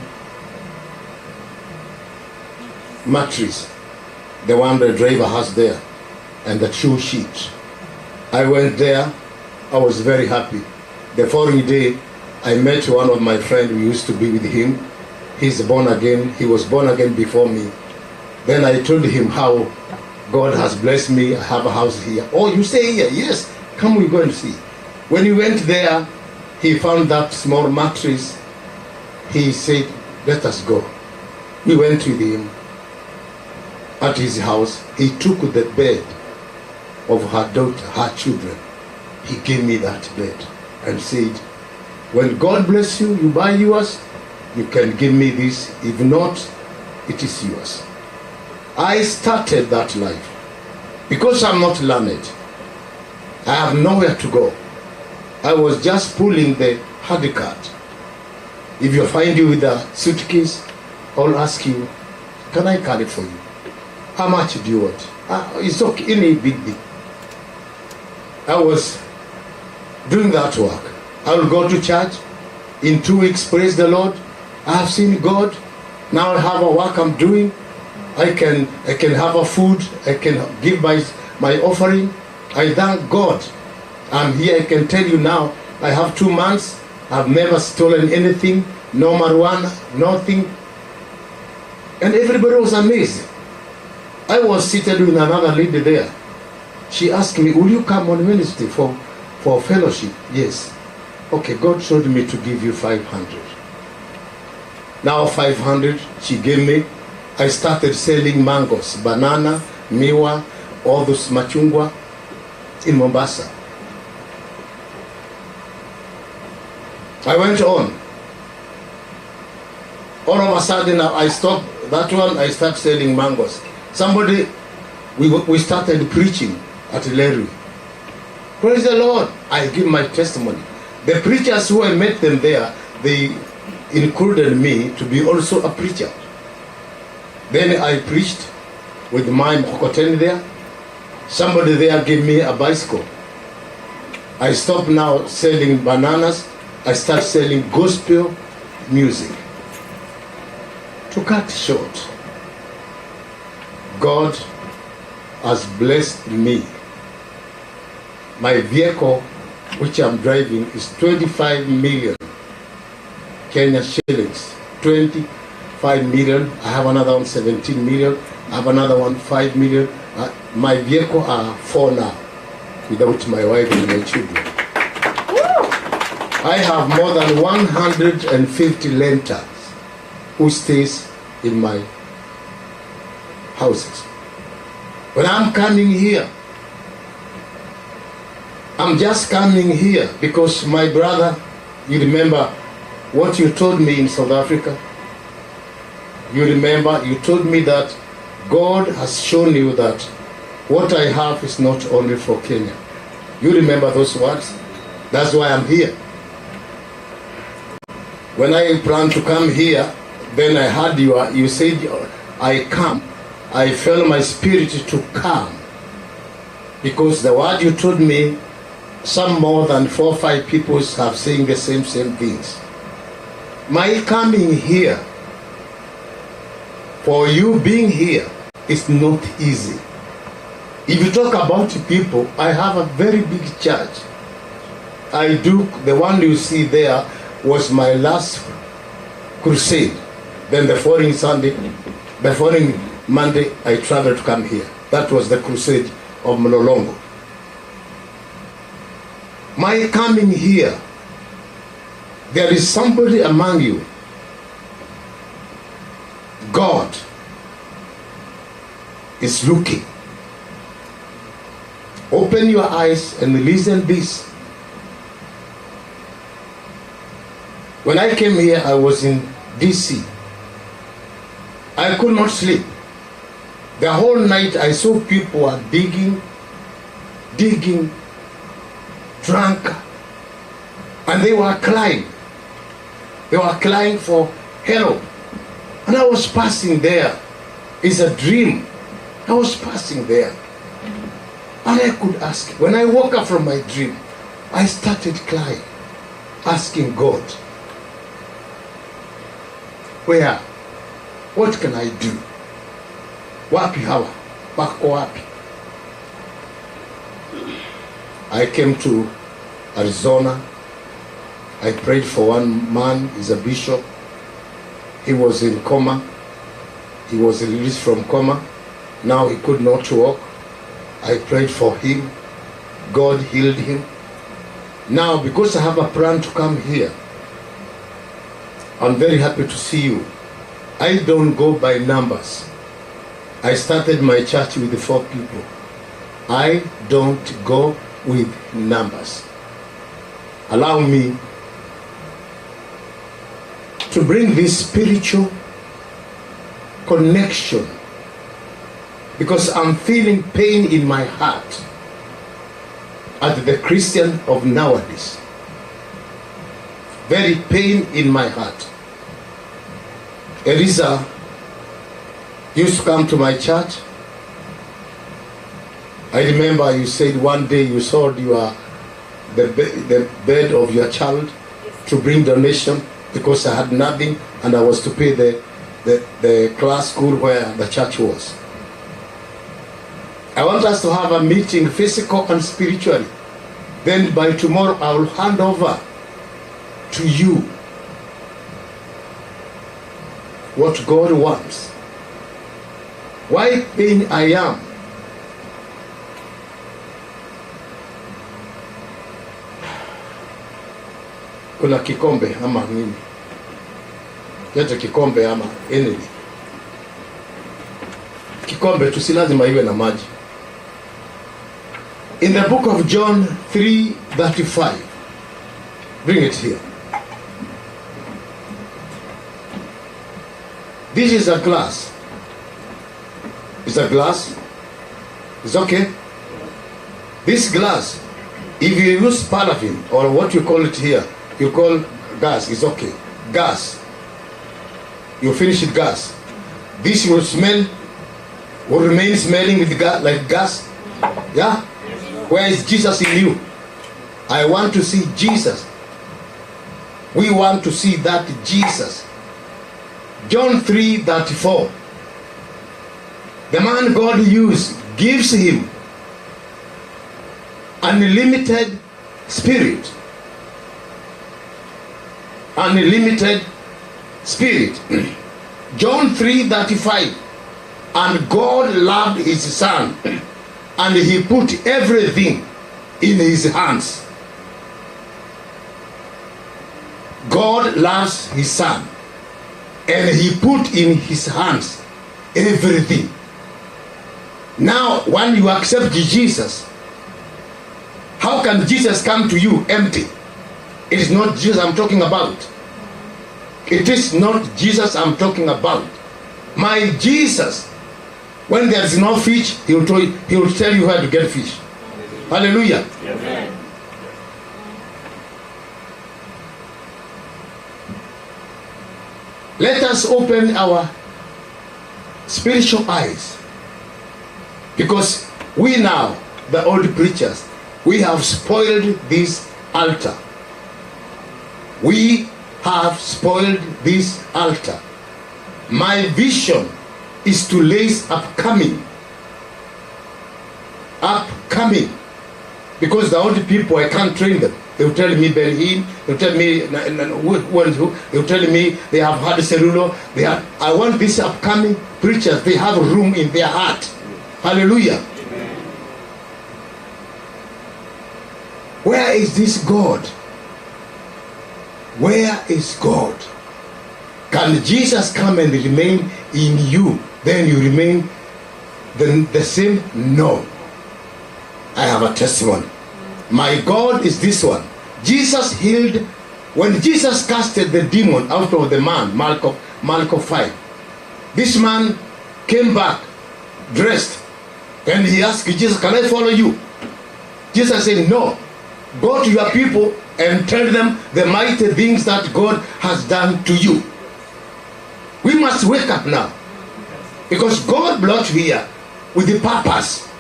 mattress, the one the driver has there, and the 2 sheets. I went there. I was very happy. The following day, I met one of my friends who used to be with him. He's born again. He was born again before me. Then I told him how God has blessed me. I have a house here. Oh, you stay here? Yes. Come, we go and see. When he went there, he found that small mattress. He said, let us go. We went with him at his house. He took the bed of her daughter, her children. He gave me that bed and said, when God bless you, you buy yours, you can give me this. If not, it is yours. I started that life. Because I'm not learned, I have nowhere to go. I was just pulling the hard cart. If you find you with a suitcase, I'll ask you, can I carry it for you? How much do you want? It's okay, any big deal. I was doing that work. I will go to church. In 2 weeks, praise the Lord. I have seen God. Now I have a work I'm doing. I can have a food. I can give my offering. I thank God. I'm here. I can tell you now, I have 2 months. I've never stolen anything. No marijuana, nothing. And everybody was amazed. I was seated with another lady there. She asked me, will you come on Wednesday for fellowship? Yes. Okay, God showed me to give you 500. Now 500 she gave me. I started selling mangoes, banana, miwa, all those machungwa in Mombasa. I went on. All of a sudden I stopped that one. I started selling mangoes. Somebody, we started preaching at Larry. Praise the Lord. I give my testimony. The preachers who I met them there, they included me to be also a preacher. Then I preached with my mkokoteni there. Somebody there gave me a bicycle. I stopped now selling bananas. I started selling gospel music. To cut short, God has blessed me. My vehicle, which I'm driving, is 25 million Kenya shillings. 25 million. I have another one 17 million. I have another one 5 million. My vehicle are 4 now, without my wife and my children. I have more than 150 renters who stays in my houses. When I'm coming here, I'm just coming here because my brother, you remember what you told me in South Africa? You remember, you told me that God has shown you that what I have is not only for Kenya. You remember those words? That's why I'm here. When I planned to come here, then I heard you said, I come. I felt my spirit to come. Because the word you told me, some more than 4 or 5 people have saying the same things. My coming here, for you being here, is not easy. If you talk about people, I have a very big church. I do, the one you see there was my last crusade. Then the following Sunday, the following Monday, I traveled to come here. That was the crusade of Mlolongo. My coming here, there is somebody among you. God is looking. Open your eyes and listen this. When I came here, I was in DC. I could not sleep. The whole night I saw people are digging, drunk, and they were crying. They were crying for help. And I was passing there. It's a dream. I was passing there. And I could ask. When I woke up from my dream, I started crying, asking God, where? What can I do? Wapi hawa? Bako wapi? I came to Arizona. I prayed for one man, he's a bishop. He was in coma. He was released from coma. Now he could not walk. I prayed for him. God healed him. Now, because I have a plan to come here, I'm very happy to see you. I don't go by numbers. I started my church with 4 people. I don't go with numbers. Allow me to bring this spiritual connection, because I'm feeling pain in my heart as the Christian of nowadays. Very pain in my heart. Elisa used to come to my church. I remember you said one day you sold the bed of your child to bring donation because I had nothing and I was to pay the class school where the church was. I want us to have a meeting, physical and spiritually. Then by tomorrow I will hand over to you what God wants. Why pain I am? Kuna kikombe ama nini? Leta kikombe ama enemy. Kikombe tu si lazima iwe na maji. In the book of John 3:35. Bring it here. This is a glass. It's a glass. It's okay. This glass If you use paraffin or what you call it here, you call gas, it's okay. Gas. You finish it gas. This will smell, will remain smelling with gas, like gas. Yeah? Where is Jesus in you? I want to see Jesus. We want to see that Jesus. John 3:34. The man God used gives him unlimited spirit. Unlimited spirit. John 3:35. And God loved his son, and he put everything in his hands. God loves his son, and he put in his hands everything. Now, when you accept Jesus, how can Jesus come to you empty? It is not Jesus I'm talking about. It is not Jesus I'm talking about. My Jesus, when there is no fish, he will tell you where to get fish. Hallelujah. Amen. Let us open our spiritual eyes, because we now, the old preachers, we have spoiled this altar. We have spoiled this altar. My vision is to raise upcoming, because the old people, I can't train them. They will tell me Ben Hinn, they will tell me they will tell me they have had cellular. I want these upcoming preachers, they have room in their heart. Hallelujah. Where is this God? Where is God? Can Jesus come and remain in you? Then you remain the same? No. I have a testimony. My God is this one. Jesus healed, when Jesus casted the demon out of the man, Mark 5, this man came back dressed, and he asked Jesus, can I follow you? Jesus said, no. Go to your people and tell them the mighty things that God has done to you. We must wake up now, because God brought you here with the purpose.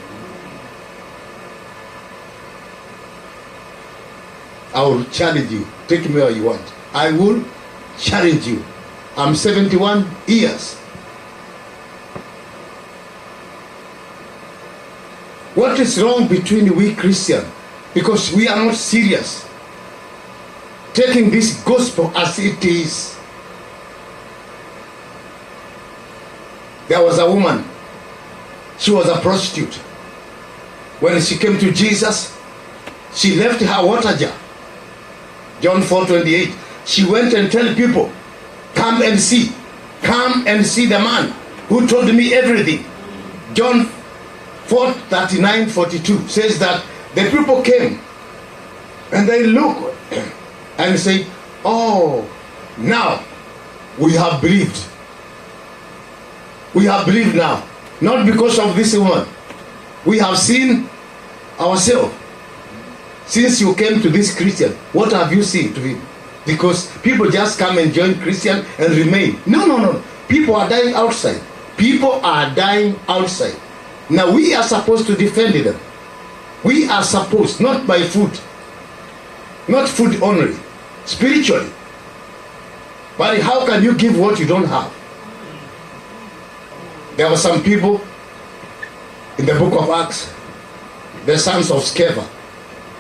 I will challenge you. Take me where you want. I will challenge you. I'm 71 years. What is wrong between we Christians? Because we are not serious, taking this gospel as it is. There was a woman, she was a prostitute. When she came to Jesus, she left her water jar. John 4:28. She went and told people, come and see the man who told me everything. John 4:39-42 says that the people came and they look and say, oh, now we have believed. We have believed now, not because of this woman. We have seen ourselves. Since you came to this Christian, what have you seen to him? Because people just come and join Christian and remain. No. People are dying outside. People are dying outside. Now we are supposed to defend them. We are supposed, not by food. Not food only. Spiritually. But how can you give what you don't have? There were some people in the book of Acts, the sons of Sceva.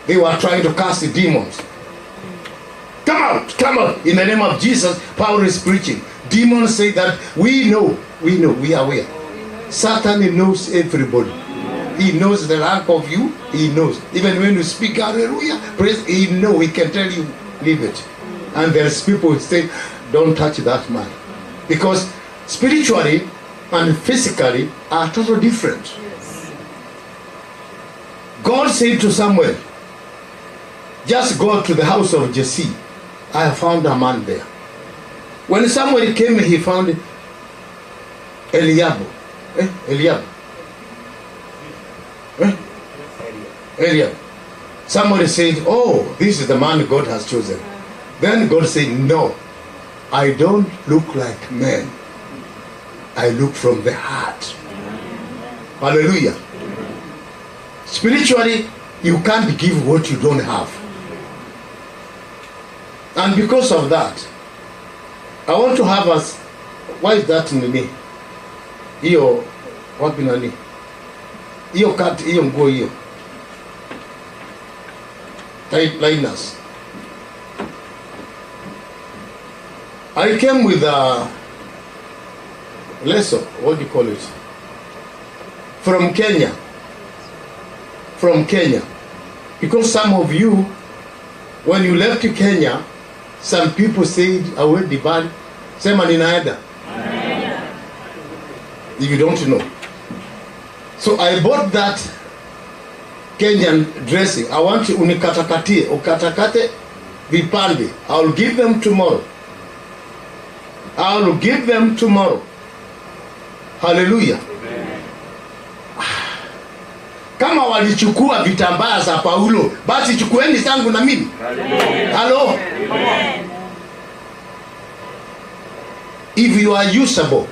They were trying to cast the demons. Come out, in the name of Jesus. Paul is preaching. Demons say that we know, we are aware. Satan knows everybody. He knows the rank of you. He knows. Even when you speak hallelujah, praise, he knows. He can tell you, leave it. And there's people who say, don't touch that man. Because spiritually and physically are totally different. God said to Samuel, just go to the house of Jesse. I have found a man there. When Samuel came, he found Eliab. Somebody said, oh, this is the man God has chosen. Then God said, no, I don't look like men. I look from the heart. Hallelujah. Spiritually, you can't give what you don't have. And because of that, I want to have us, why is that in me? Iyo, wapi nani? Iyo kati, iyo nguo iyo. Liners. I came with a lesson, what do you call it? From Kenya. From Kenya. Because some of you, when you left Kenya, some people said, I will demand, sema ninaenda. If you don't know. So I bought that Kenyan dressing. I want you unikatakatie, ukatakate vipande. I will give them tomorrow. I will give them tomorrow. Hallelujah. Kama walichukua vitambaa za Paulo, basi chukueni zangu na mimi. Hello. If you are usable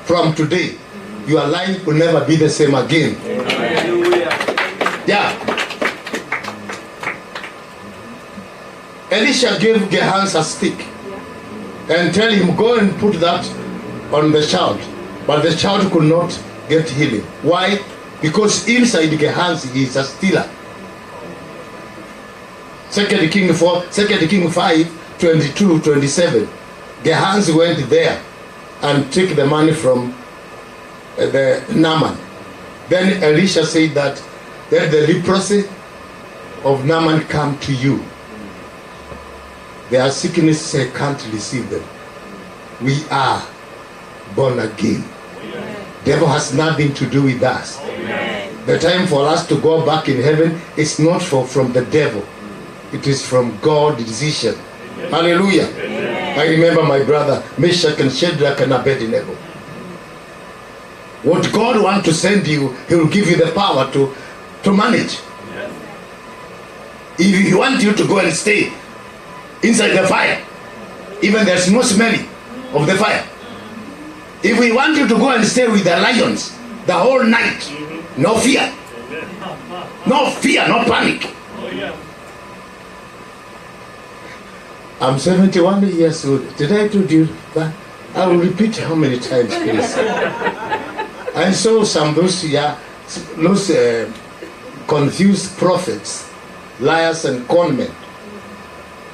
from today, your life will never be the same again. Yeah. Elisha gave Gehazi a stick and tell him, go and put that on the child. But the child could not get healing. Why? Because inside Gehazi he is a stealer. 2 King 5, 22, 27. Gehazi went there and took the money from the Naaman. Then Elisha said that, let the leprosy of Naaman come to you. Their sickness can't receive them. We are born again. Devil has nothing to do with us. The time for us to go back in heaven is not from the devil. It is from God's decision. Hallelujah. I remember my brother Meshach and Shadrach and Abednego. What God wants to send you, He will give you the power to manage. If He wants you to go and stay inside the fire, even there's no smelling of the fire. If we want you to go and stay with the lions the whole night, no fear. No fear, no panic. I'm 71 years old. Did I do you that? I will repeat how many times, please. I saw some those confused prophets, liars and conmen.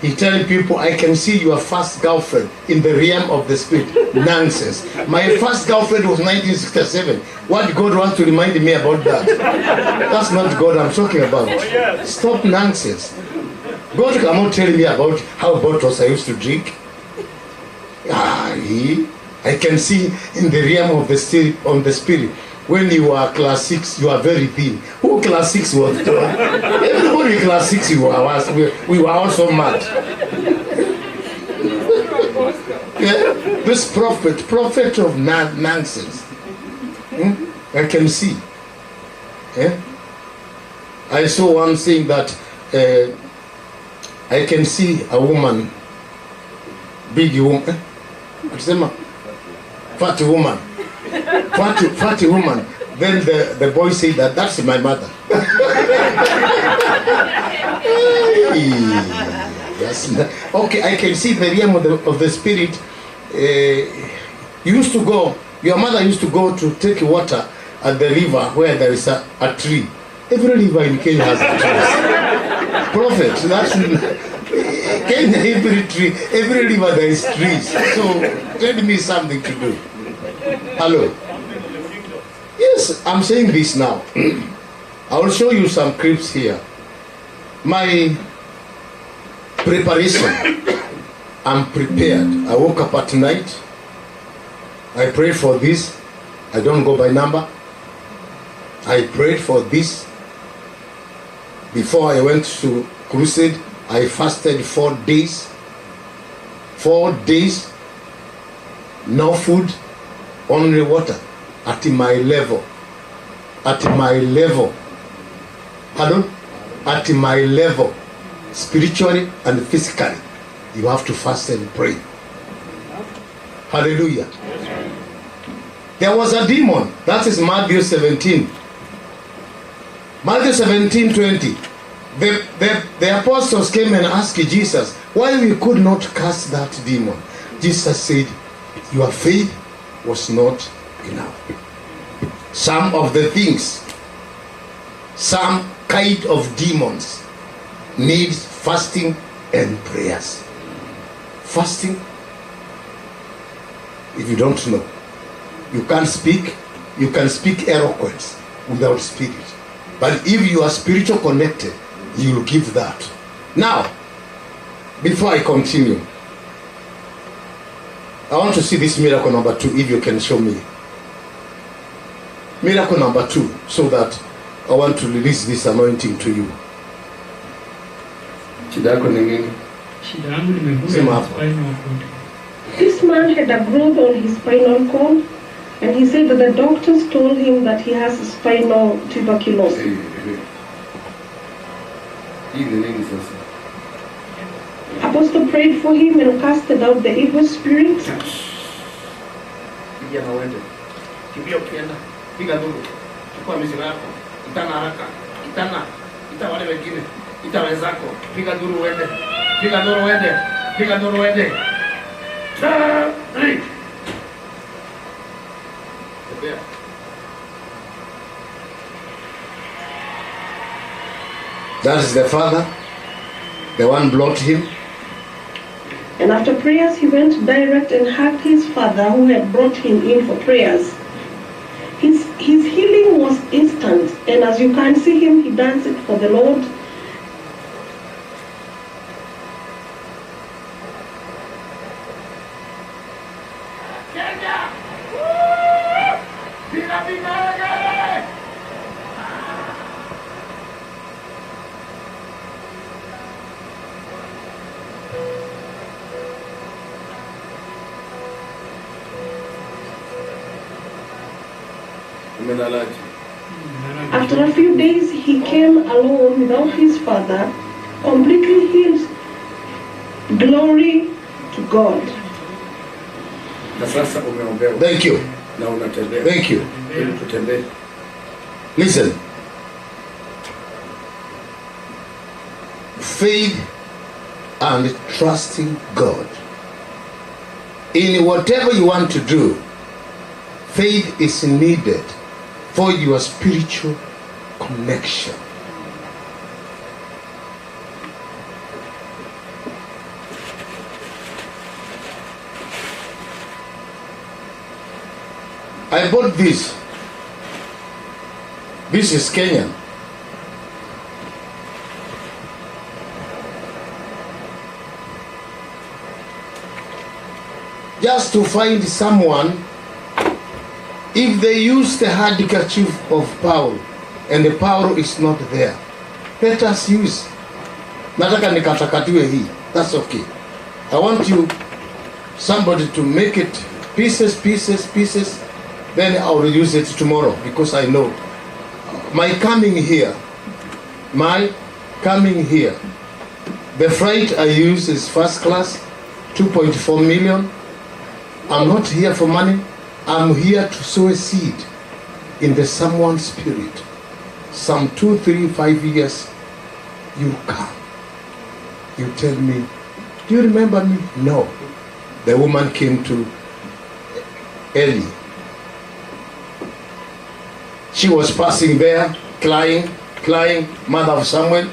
He telling people, I can see your first girlfriend in the realm of the spirit. Nonsense. My first girlfriend was 1967. What God wants to remind me about that? That's not God I'm talking about. Stop nonsense. God cannot tell me about how bottles I used to drink. I can see in the realm of the spirit, on the spirit. When you are class 6, you are very thin. Who class 6 was? Everybody class 6 we were also mad. Yeah? This prophet of nonsense. I can see. Yeah? I saw one thing that I can see a woman, big woman, fatty woman. Fatty woman. Then the boy said that's my mother. Okay, I can see the realm of the spirit. Your mother used to go to take water at the river where there is a tree. Every river in Kenya has a tree. Prophet, that's Kenya, every river there is trees. So tell me something to do. Hello. Yes, I'm saying this now. I will show you some clips here. My preparation. I'm prepared. I woke up at night. I prayed for this. I don't go by number. I prayed for this. Before I went to crusade, I fasted 4 days. 4 days. No food. Only water. At my level. At my level. Pardon? at my level, spiritually and physically, you have to fast and pray. Hallelujah. There was a demon. That is Matthew 17. Matthew 17:20. The apostles came and asked Jesus why we could not cast that demon. Jesus said, your faith was not enough. Some of the things, some kind of demons needs fasting and prayers. Fasting, if you don't know, you can speak eloquence without spirit. But if you are spiritual connected, you will give that. Now, before I continue, I want to see this miracle number 2, if you can show me. Miracle number 2, so that I want to release this anointing to you. This man had a growth on his spinal cord, and he said that the doctors told him that he has spinal tuberculosis. Apostle prayed for him and casted out the evil spirit. That is the father, the one brought him. And after prayers, he went direct and hugged his father who had brought him in for prayers. His healing was instant, and as you can see him, he danced for the Lord. After a few days, he came alone without his father, completely healed. Glory to God. Thank you. Thank you. Listen. Faith and trusting God. In whatever you want to do, faith is needed for your spiritual connection. I bought this. This is Kenyan. Just to find someone, if they use the handkerchief of Paul and the power is not there, let us use. Nataka nikatakatiwe hii. That's okay. I want you, somebody to make it pieces. Then I will use it tomorrow, because I know my coming here, the flight I use is first class, 2.4 million. I'm not here for money. I'm here to sow a seed in the someone's spirit. Some 2, 3, 5 years, you come. You tell me, do you remember me? No. The woman came to Eli. She was passing there, crying, mother of Samuel.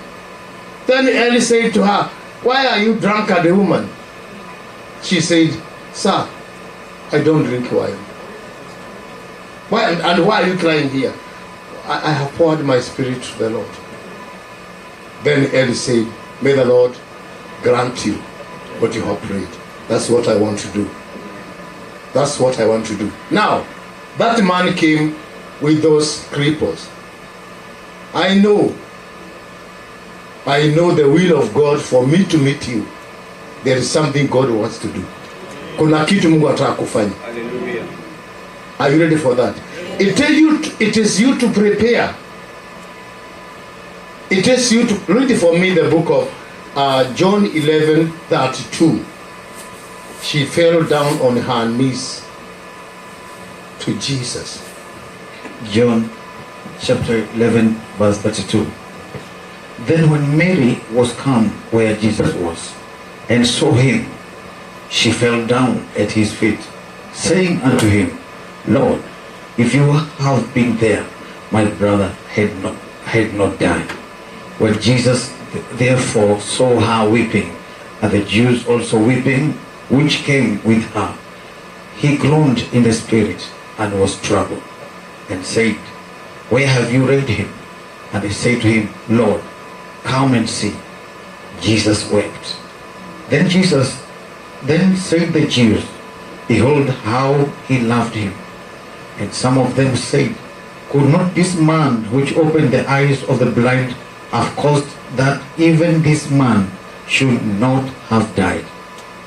Then Eli said to her, why are you drunk at the woman? She said, sir, I don't drink wine. Why, and why are you crying here? I have poured my spirit to the Lord. Then Eli said, may the Lord grant you what you have prayed. That's what I want to do. That's what I want to do. Now, that man came with those cripples. I know the will of God for me to meet you. There is something God wants to do. Kuna kitu Mungu anataka kufanya. Hallelujah. Are you ready for that? It is you to prepare. It is you to read for me the book of John 11:32. She fell down on her knees to Jesus. John chapter 11 verse 32. Then when Mary was come where Jesus was, and saw him, she fell down at his feet, saying unto him, Lord, if you have been there, my brother had not died. When Jesus therefore saw her weeping, and the Jews also weeping, which came with her, he groaned in the spirit, and was troubled, and said, Where have you laid him? And they said to him, Lord, come and see. Jesus wept. Then said the Jews, Behold how he loved him. And some of them said, Could not this man which opened the eyes of the blind have caused that even this man should not have died?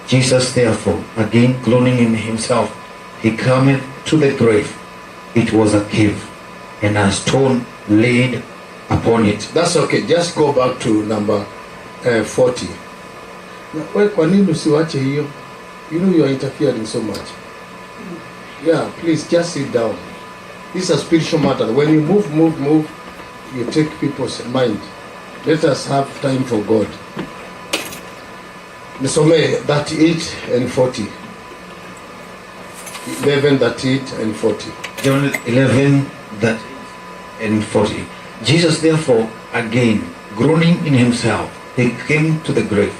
Jesus therefore, again groaning in himself, he cometh to the grave. It was a cave, and a stone laid upon it. That's okay. Just go back to number 40. Wewe kwa nini usiwache hiyo? You know you are interfering so much. Yeah, please just sit down. This is a spiritual matter. When you move, you take people's mind. Let us have time for God. Nisome 38 and 40. 11, 38 and 40. John 11, that and 40. Jesus therefore, again groaning in himself, he came to the grave.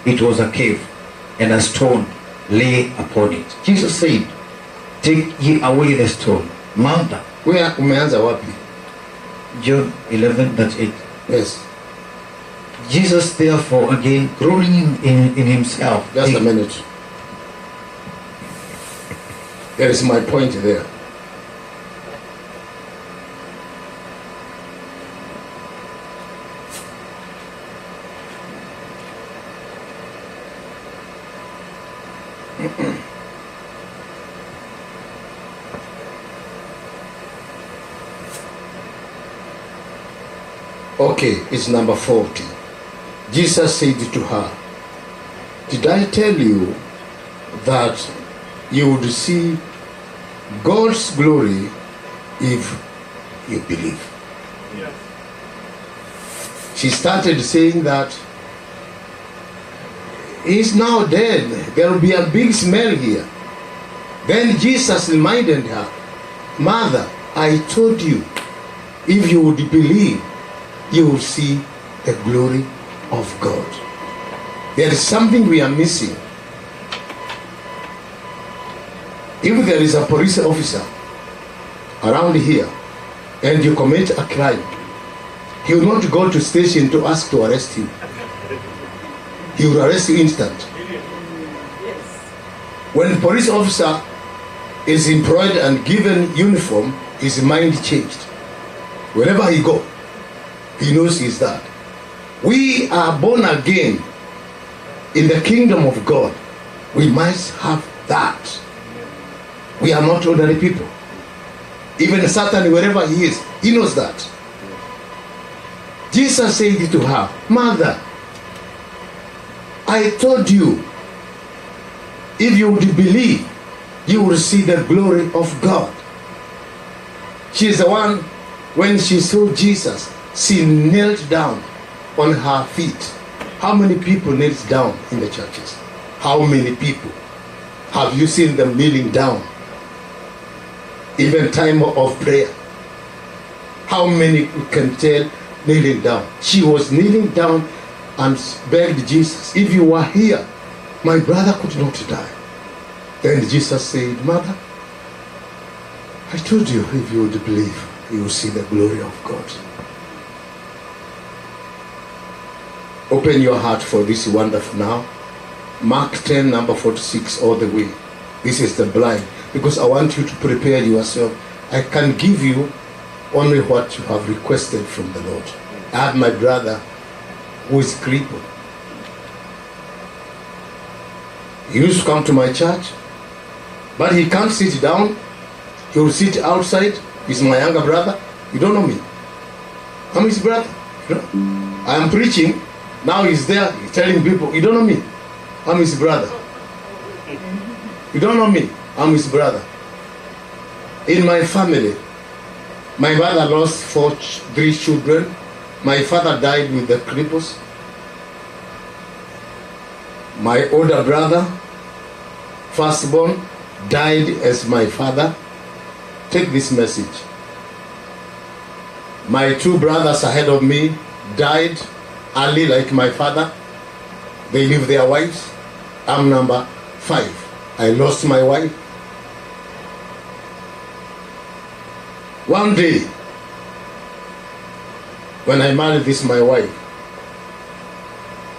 It was a cave, and a stone lay upon it. Jesus said, Take ye away the stone. Martha. Where umeanza wapi? John 11, that 8. Yes. Jesus therefore, again groaning in himself. Just a minute. There is my point there. Okay, it's number 40. Jesus said to her, Did I tell you that you would see God's glory if you believe? Yes. She started saying that he's now dead. There will be a big smell here. Then Jesus reminded her, Mother, I told you, if you would believe, you will see the glory of God. There is something we are missing. If there is a police officer around here and you commit a crime, he will not go to station to ask to arrest you. He will arrest you instant. When police officer is employed and given uniform, his mind changed. Wherever he go, he knows he's that. We are born again in the kingdom of God. We must have that. We are not ordinary people. Even Satan, wherever he is, he knows that. Jesus said to her, Mother, I told you, if you would believe, you will see the glory of God. She is the one, when she saw Jesus, she knelt down on her feet. How many people kneel down in the churches? How many people have you seen them kneeling down? Even time of prayer. How many can tell kneeling down? She was kneeling down and begged Jesus, if you were here, my brother could not die. Then Jesus said, Mother, I told you, if you would believe, you will see the glory of God. Open your heart for this wonderful now. Mark 10, number 46, all the way. This is the blind. Because I want you to prepare yourself. I can give you only what you have requested from the Lord. I have my brother who is crippled. He used to come to my church, but he can't sit down. He will sit outside. He's my younger brother. You don't know me. I'm his brother. I'm preaching. Now he's there telling people, you don't know me. I'm his brother. You don't know me. I'm his brother. In my family, my mother lost 3 children. My father died with the cripples. My older brother, firstborn, died as my father. Take this message. My 2 brothers ahead of me died early like my father. They leave their wives. I'm number 5. I lost my wife. One day, when I married this my wife,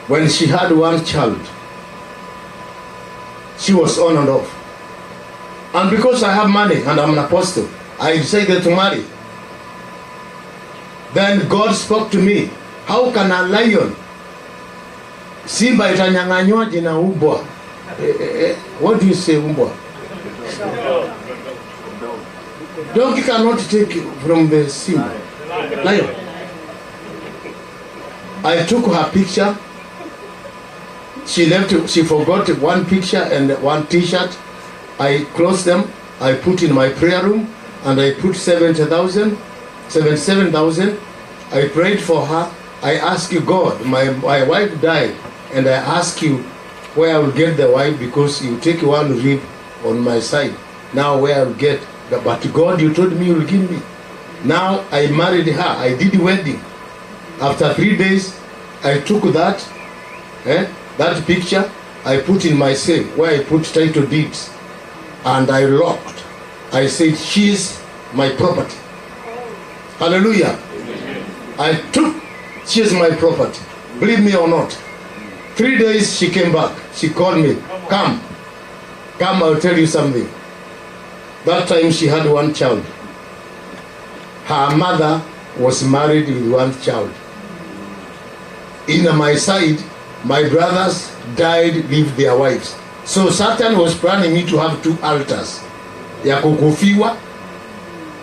when she had 1 child, she was on and off. And because I have money and I'm an apostle, I decided to marry. Then God spoke to me, how can a lion, simba itanyang'anywaje na umbwa? What do you say, umbwa? Donkey cannot take from the simba. Lion. I took her picture. She left, she forgot 1 picture and 1 t-shirt. I closed them, I put in my prayer room, and I put 77,000. I prayed for her. I asked you, God, my wife died, and I ask you where I will get the wife, because you take 1 rib on my side. Now where I will get, but God, you told me you will give me. Now I married her, I did the wedding. After 3 days, I took that picture, I put in my safe, where I put title deeds, and I locked. I said, she's my property. Hallelujah. I took, she's my property. Believe me or not. 3 days she came back. She called me, come, I'll tell you something. That time she had 1 child. Her mother was married with 1 child. In my side, my brothers died, leave their wives. So Satan was planning me to have 2 altars. Ya kukufiwa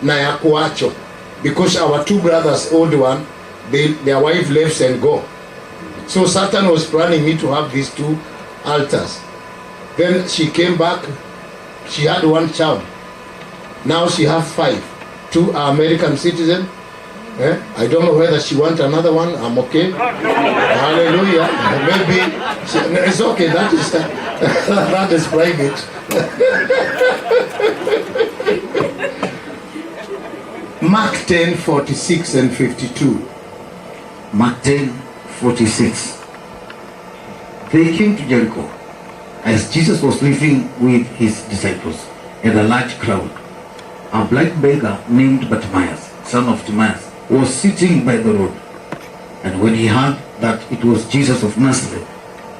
na ya kuacho. Because our 2 brothers, old one, their wife left and go. So Satan was planning me to have these 2 altars. Then she came back. She had 1 child. Now she has 5. 2 are American citizens. I don't know whether she wants another one. I'm okay. Hallelujah. Maybe it's okay. That is that is private. Mark 10:46 and 52. Mark 10:46. They came to Jericho as Jesus was living with his disciples and a large crowd. A blind beggar named Bartimaeus, son of Timaeus, was sitting by the road. And when he heard that it was Jesus of Nazareth,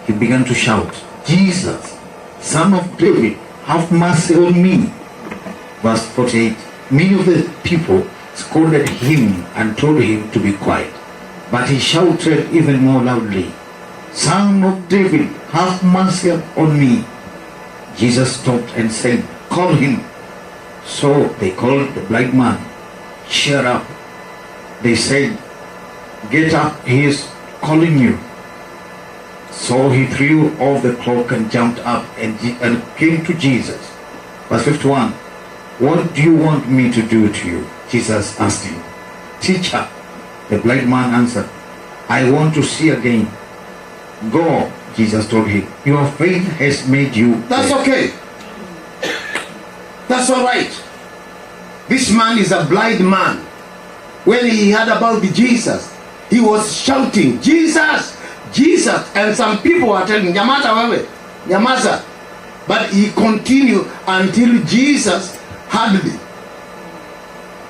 he began to shout, Jesus, Son of David, have mercy on me. Verse 48. Many of the people scolded him and told him to be quiet. But he shouted even more loudly, Son of David, have mercy on me. Jesus stopped and said, call him. So they called the blind man. Cheer up. They said, get up, he is calling you. So he threw off the cloak and jumped up and came to Jesus. Verse 51. What do you want me to do to you? Jesus asked him. Teacher, the blind man answered, I want to see again. Go, Jesus told him. Your faith has made you. That's okay. That's all right. This man is a blind man. When he heard about Jesus, he was shouting, Jesus, Jesus. And some people were telling him, Nyamaza wewe, Nyamaza. But he continued until Jesus heard him.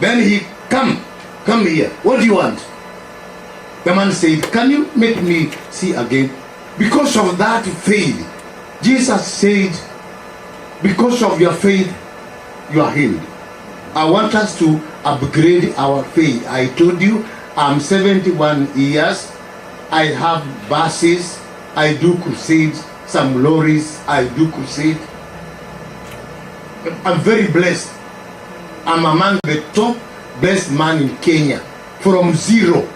Then he, come here. What do you want? The man said, can you make me see again? Because of that faith, Jesus said, because of your faith, you are healed. I want us to upgrade our faith. I told you, I'm 71 years. I have buses. I do crusades. Some lorries. I do crusade. I'm very blessed. I'm among the top blessed man in Kenya. From zero.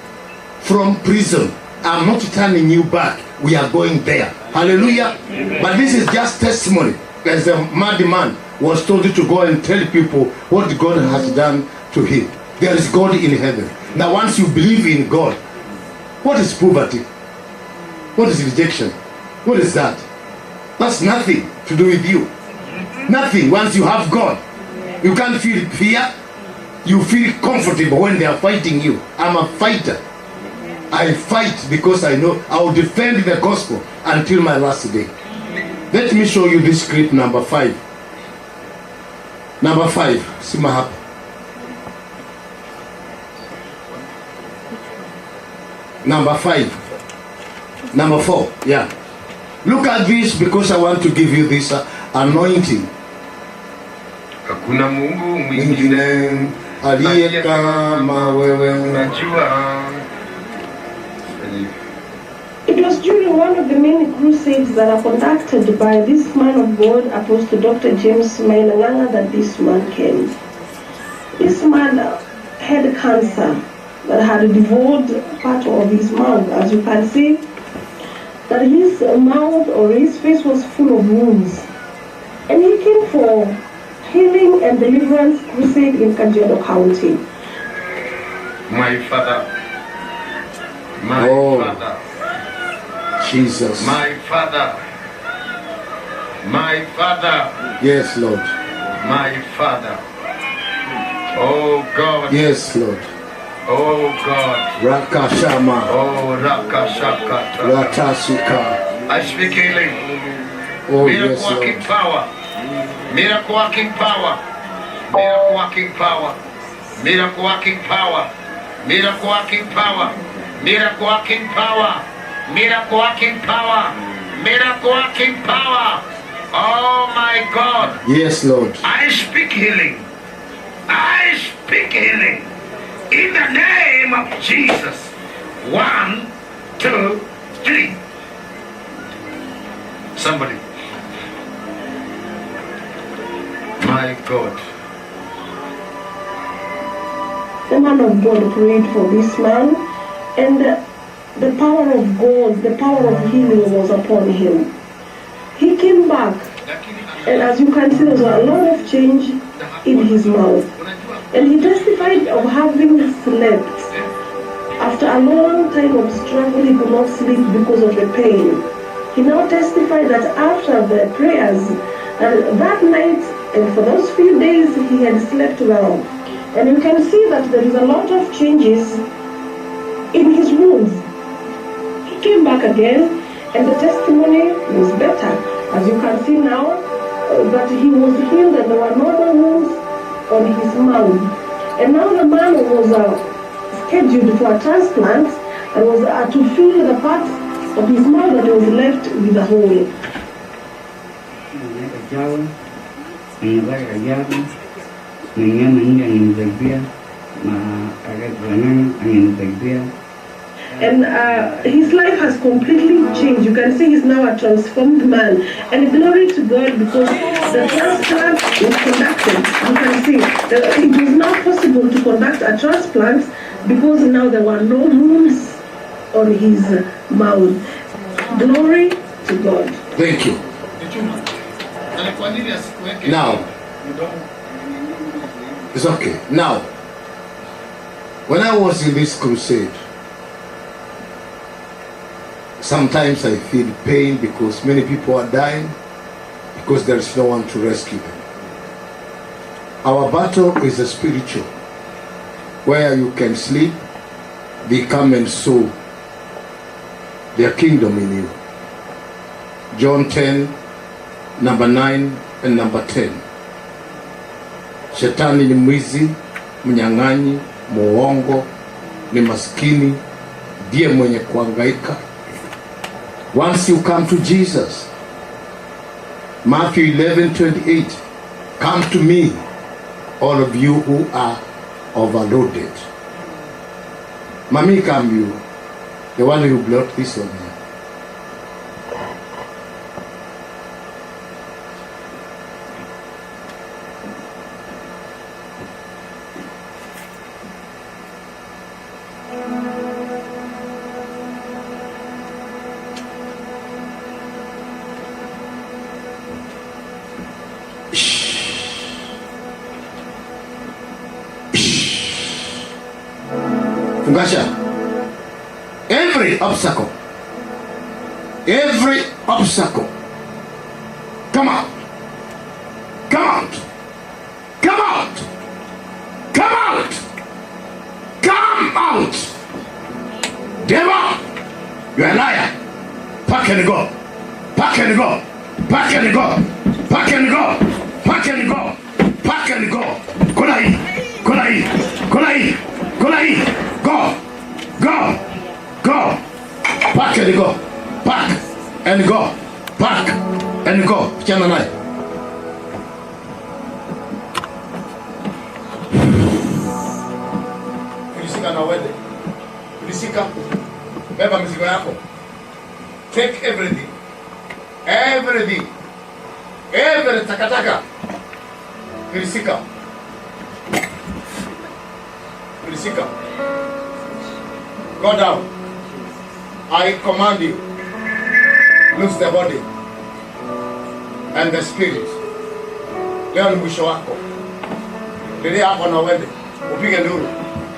from prison. I'm not turning you back. We are going there. Hallelujah. But this is just testimony. As the madman was told to go and tell people what God has done to him. There is God in heaven. Now once you believe in God, what is poverty? What is rejection? What is that? That's nothing to do with you. Nothing. Once you have God, you can't feel fear. You feel comfortable when they are fighting you. I'm a fighter. I fight because I know I will defend the gospel until my last day. Let me show you this script number 5. Number 5. Sima hapa. Number 5. Number 4. Yeah. Look at this because I want to give you this anointing. Hakuna Mungu mwingine aliye kama wewe. Unajua. It was during one of the many crusades that are conducted by this man of God, Apostle Dr. James Maina Nganga, that this man came. This man had cancer that had devoured part of his mouth. As you can see, that his mouth or his face was full of wounds. And he came for healing and deliverance crusade in Kajiado County. My father. My father. Jesus. My father. My father. Yes, Lord. My father. Oh God. Yes, Lord. Oh God. Rakashama. Oh Rakashakata. Ratasuka. I speak healing. Oh, miracle yes, working Lord. power. Miracle working power. Miracle working power. Miracle working power. Miracle working power. Miracle working power. Miracle working power. Miracle working power. Oh my God. Yes, Lord. I speak healing. I speak healing. In the name of Jesus. 1, 2, 3. Somebody. My God. The man of God prayed for this man, and the power of God, the power of healing was upon him. He came back, and as you can see, there was a lot of change in his mouth. And he testified of having slept. After a long time of struggle, he could not sleep because of the pain. He now testified that after the prayers, that night and for those few days, he had slept well. And you can see that there is a lot of changes in his wounds. He came back again, and the testimony was better. As you can see now, that he was healed and there were no more wounds on his mouth. And now the man was scheduled for a transplant and was to fill the part of his mouth that was left with a hole. And his life has completely changed. You can see he's now a transformed man. And glory to God, because the transplant was conducted. You can see it was now possible to conduct a transplant because now there were no wounds on his mouth. Glory to God. Thank you. Now, it's okay. Now, when I was in this crusade, sometimes I feel pain because many people are dying because there is no one to rescue them. Our battle is a spiritual, where you can sleep, they come and sow their kingdom in you. John 10, number 9 and number 10. Shetani ni mwizi, mnyang'anyi, muongo, ni maskini, ndiye mwenye kuhangaika. Once you come to Jesus, Matthew 11:28, come to me, all of you who are overloaded. Mami, come you, the one who brought this on you. Fungasha. Every obstacle. Every obstacle. Come out. Come out. Come out. Come out. Come out. Devil, you're a liar. Pack and go. Pack and go. Pack and go. Pack and go. Pack and go. Pack and go. Kolai. Kolai. Kolai. Kolai. Go. Go. Go. Pack and go. Pack and go. Pack and go. Chana nai. Ulisika na wende. Ulisika. Beba mizigo yako. Take everything. Everything. Every takataka. Ulisika. Ulisika. Go down. I command you. Loose the body and the spirit. Leo ni mwisho wako. Lele hapo na wende. Upige nduru.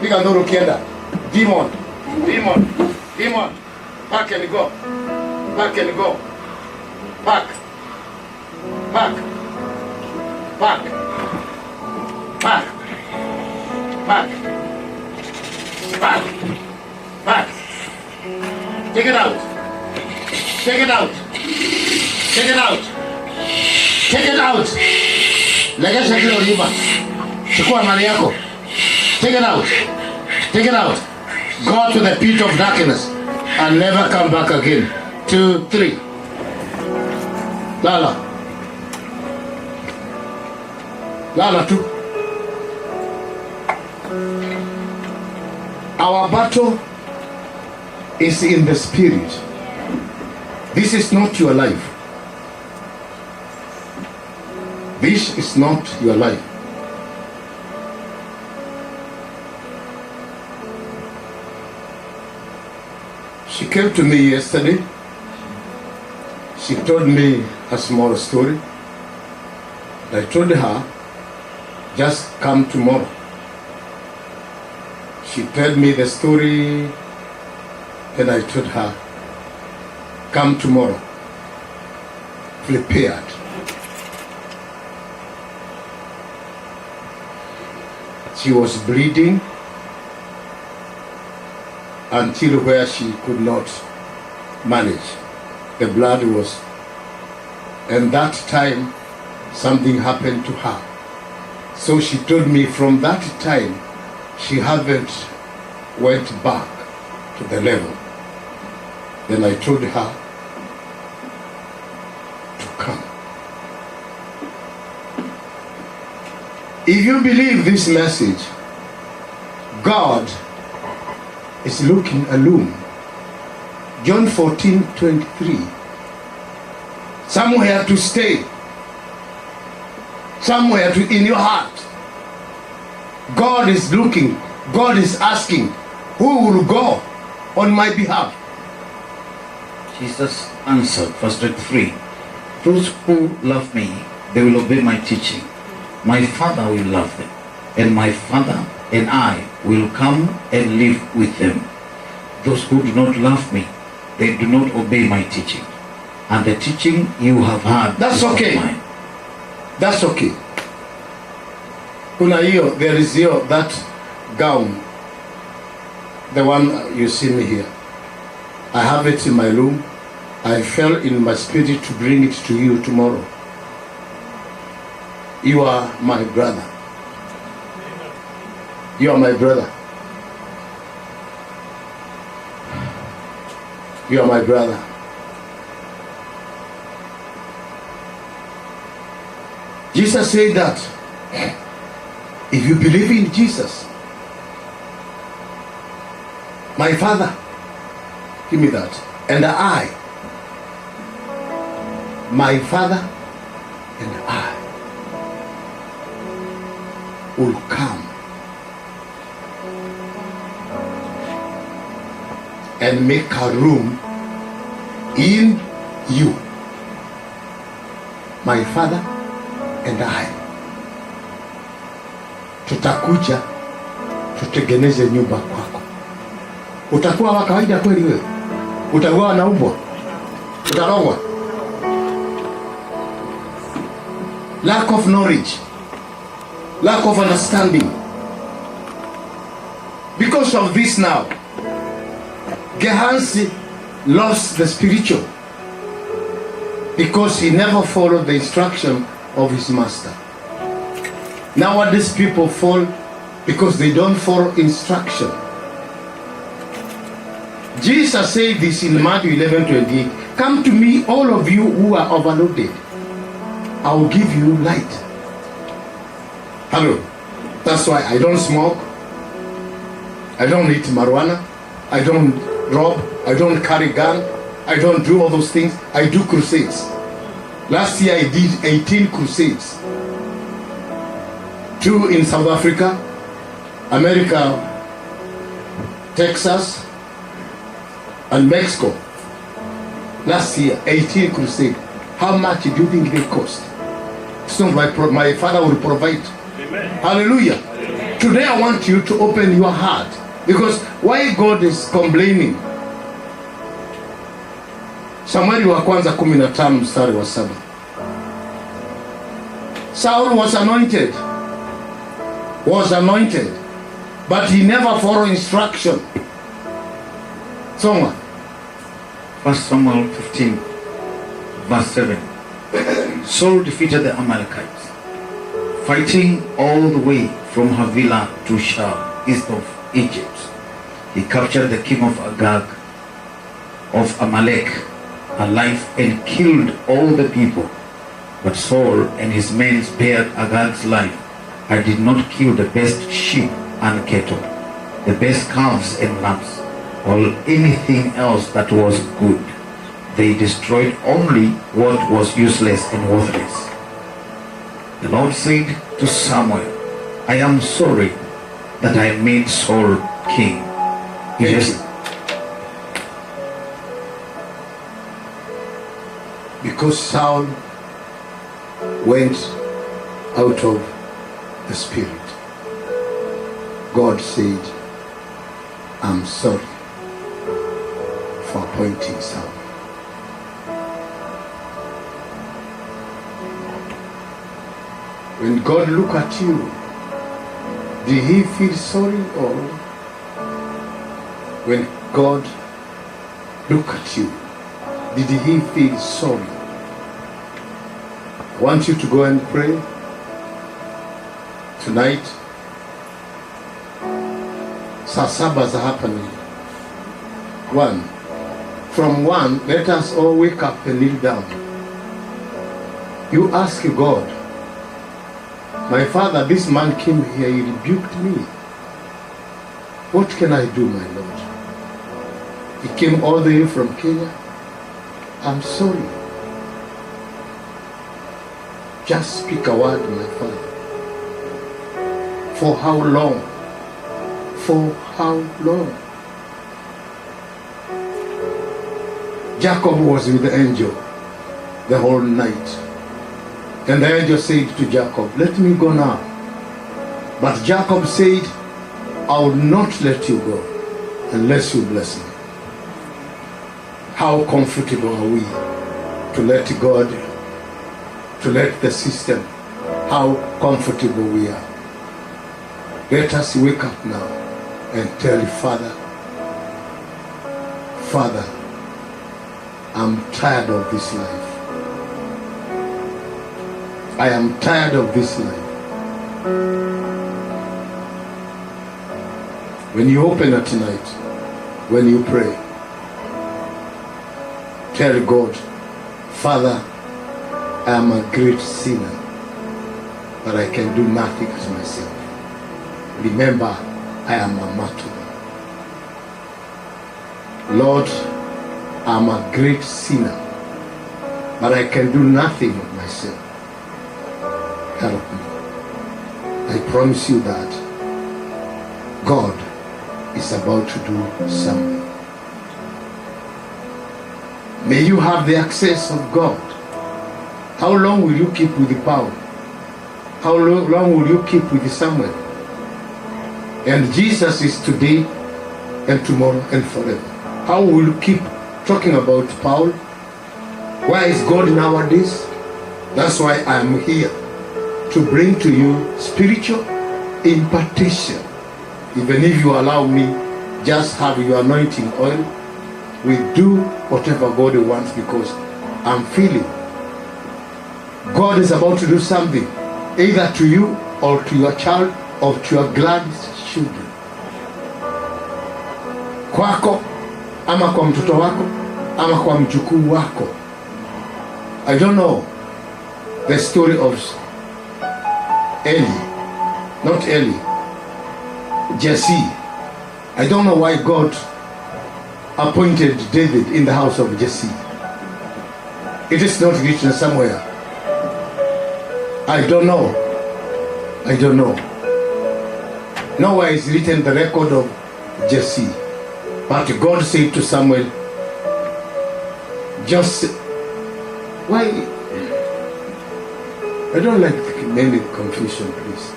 Piga nduru kienda. Demon. Demon. Demon. Pack and go. Pack and go. Pack. Pack. Pack. Pack. Pack. Pack. Pack. Take it out. Take it out. Take it out. Take it out. Legesha kile uliba. Chukua mali yako. Take it out. Take it out. Go to the pit of darkness and never come back again. 2, 3. Lala. Lala tu. Our battle is in the spirit. This is not your life. This is not your life. She came to me yesterday. She told me a small story. I told her, just come tomorrow. She told me the story, and I told her, come tomorrow, prepared. She was bleeding until where she could not manage. The blood was, and that time something happened to her. So she told me from that time she haven't went back to the level. Then I told her to come. If you believe this message, God is looking alone. John 14:23. Somewhere to stay. Somewhere to in your heart. God is looking. God is asking, who will go on my behalf? Jesus answered, verse 23, those who love me, they will obey my teaching. My Father will love them, and my Father and I will come and live with them. Those who do not love me, they do not obey my teaching. And the teaching you have heard. That's okay. Mine. That's okay. Kuna hiyo, there is hiyo, that gown, the one you see me here. I have it in my room. I felt in my spirit to bring it to you tomorrow. You are my brother. You are my brother. You are my brother. Jesus said that if you believe in Jesus, my Father, give me that, and I, my Father and I will come and make a room in you. My Father and I tutakuja tutengeneze nyumba kwako. Utakuwa wa kawaida kweli wewe? Utakuwa na umbwa? Utarogwa? Lack of knowledge, lack of understanding. Because of this now, Gehazi lost the spiritual because he never followed the instruction of his master. Nowadays people fall because they don't follow instruction. Jesus said this in Matthew 11:28. Come to me, all of you who are overloaded. I will give you light. Hello. That's why I don't smoke. I don't eat marijuana. I don't rob. I don't carry gun. I don't do all those things. I do crusades. Last year I did 18 crusades. 2 in South Africa, America, Texas, and Mexico. Last year, 18 crusades. How much do you think they cost? So my Father will provide. Amen. Hallelujah. Amen. Today I want you to open your heart, because why God is complaining. Samueli wa kwanza 15 mstari wa 7. Saul was anointed, but he never followed instruction. Soma. 1 Samuel 15, verse 7. Saul defeated the Amalekites, fighting all the way from Havilah to Shur, east of Egypt. He captured the king of Agag of Amalek alive and killed all the people. But Saul and his men spared Agag's life and did not kill the best sheep and cattle, the best calves and lambs, or anything else that was good. They destroyed only what was useless and worthless. The Lord said to Samuel, I am sorry that I made Saul king. Because Saul went out of the spirit, God said, I'm sorry for appointing Saul. When God looked at you, did he feel sorry? Or when God looked at you, did he feel sorry? I want you to go and pray tonight. Saa saba are happening. 1. From 1, let us all wake up and kneel down. You ask God, my Father, this man came here, he rebuked me. What can I do, my Lord? He came all the way from Kenya. I'm sorry. Just speak a word, my Father. For how long? For how long? Jacob was with the angel the whole night. And the angel said to Jacob, let me go now. But Jacob said, I will not let you go unless you bless me. How comfortable are we to let God, to let the system, how comfortable we are. Let us wake up now and tell you, Father, Father, I'm tired of this life. I am tired of this life. When you open it tonight, when you pray, tell God, Father, I am a great sinner, but I can do nothing as myself. Remember, I am a martyr. Lord, I am a great sinner, but I can do nothing of myself. Help me. I promise you that God is about to do something. May you have the access of God. How long will you keep with the power? How long will you keep with the Samuel? And Jesus is today and tomorrow and forever. How will you keep talking about Paul? Where is God nowadays? That's why I am here, to bring to you spiritual impartation. Even if you allow me, just have your anointing oil. We do whatever God wants, because I'm feeling God is about to do something, either to you or to your child or to your glad children. Kwako, ama kwa mtoto wako, ama kwa mjukuu wako. I don't know the story of Eli, not Eli, Jesse. I don't know why God appointed David in the house of Jesse. It is not written somewhere. I don't know. I don't know. Nowhere is written the record of Jesse. But God said to Samuel, just, why? I don't like many confusion, please.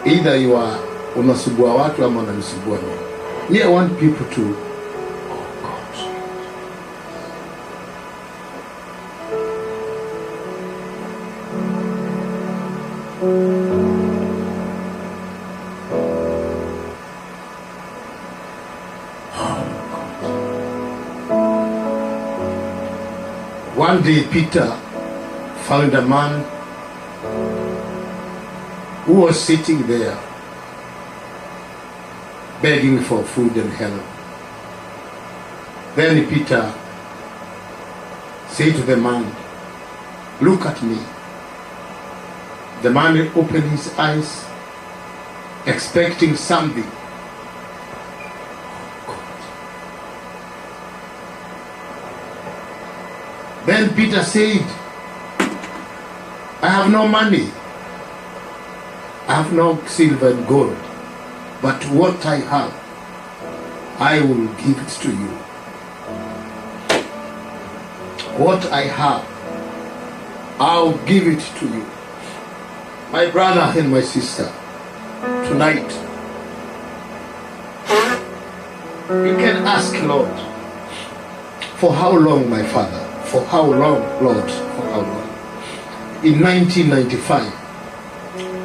Either you are unasubua watu ama unanisubua mimi. Me, I want people to, oh God. One day Peter found a man who was sitting there begging for food and help. Then Peter said to the man, look at me. The man opened his eyes, expecting something. Then Peter said, I have no money, I have no silver and gold, but what I have, I will give it to you. What I have, I'll give it to you. My brother and my sister, tonight, you can ask Lord, for how long, my Father? For how long, Lord? For how long? In 1995,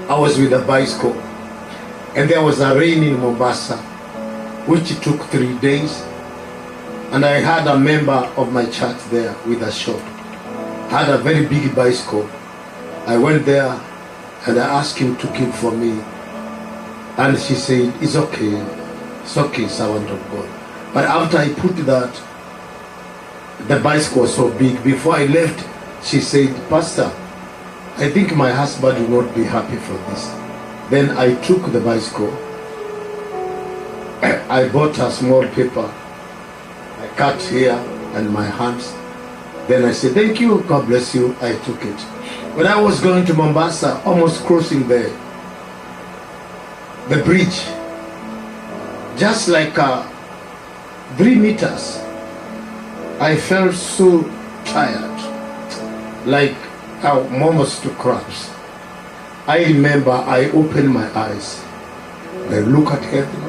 I was with a bicycle, and there was a rain in Mombasa, which took 3 days, and I had a member of my church there with a shop. I had a very big bicycle. I went there, and I asked him to give for me, and she said, it's okay, servant of God. But after I put that, the bicycle was so big. Before I left, she said, Pastor, I think my husband will not be happy for this. Then I took the bicycle. I bought a small paper. I cut here and my hands. Then I said, thank you, God bless you. I took it. When I was going to Mombasa, almost crossing the bridge, just like 3 meters, I felt so tired, like almost to collapse. I remember I opened my eyes, I looked at heaven,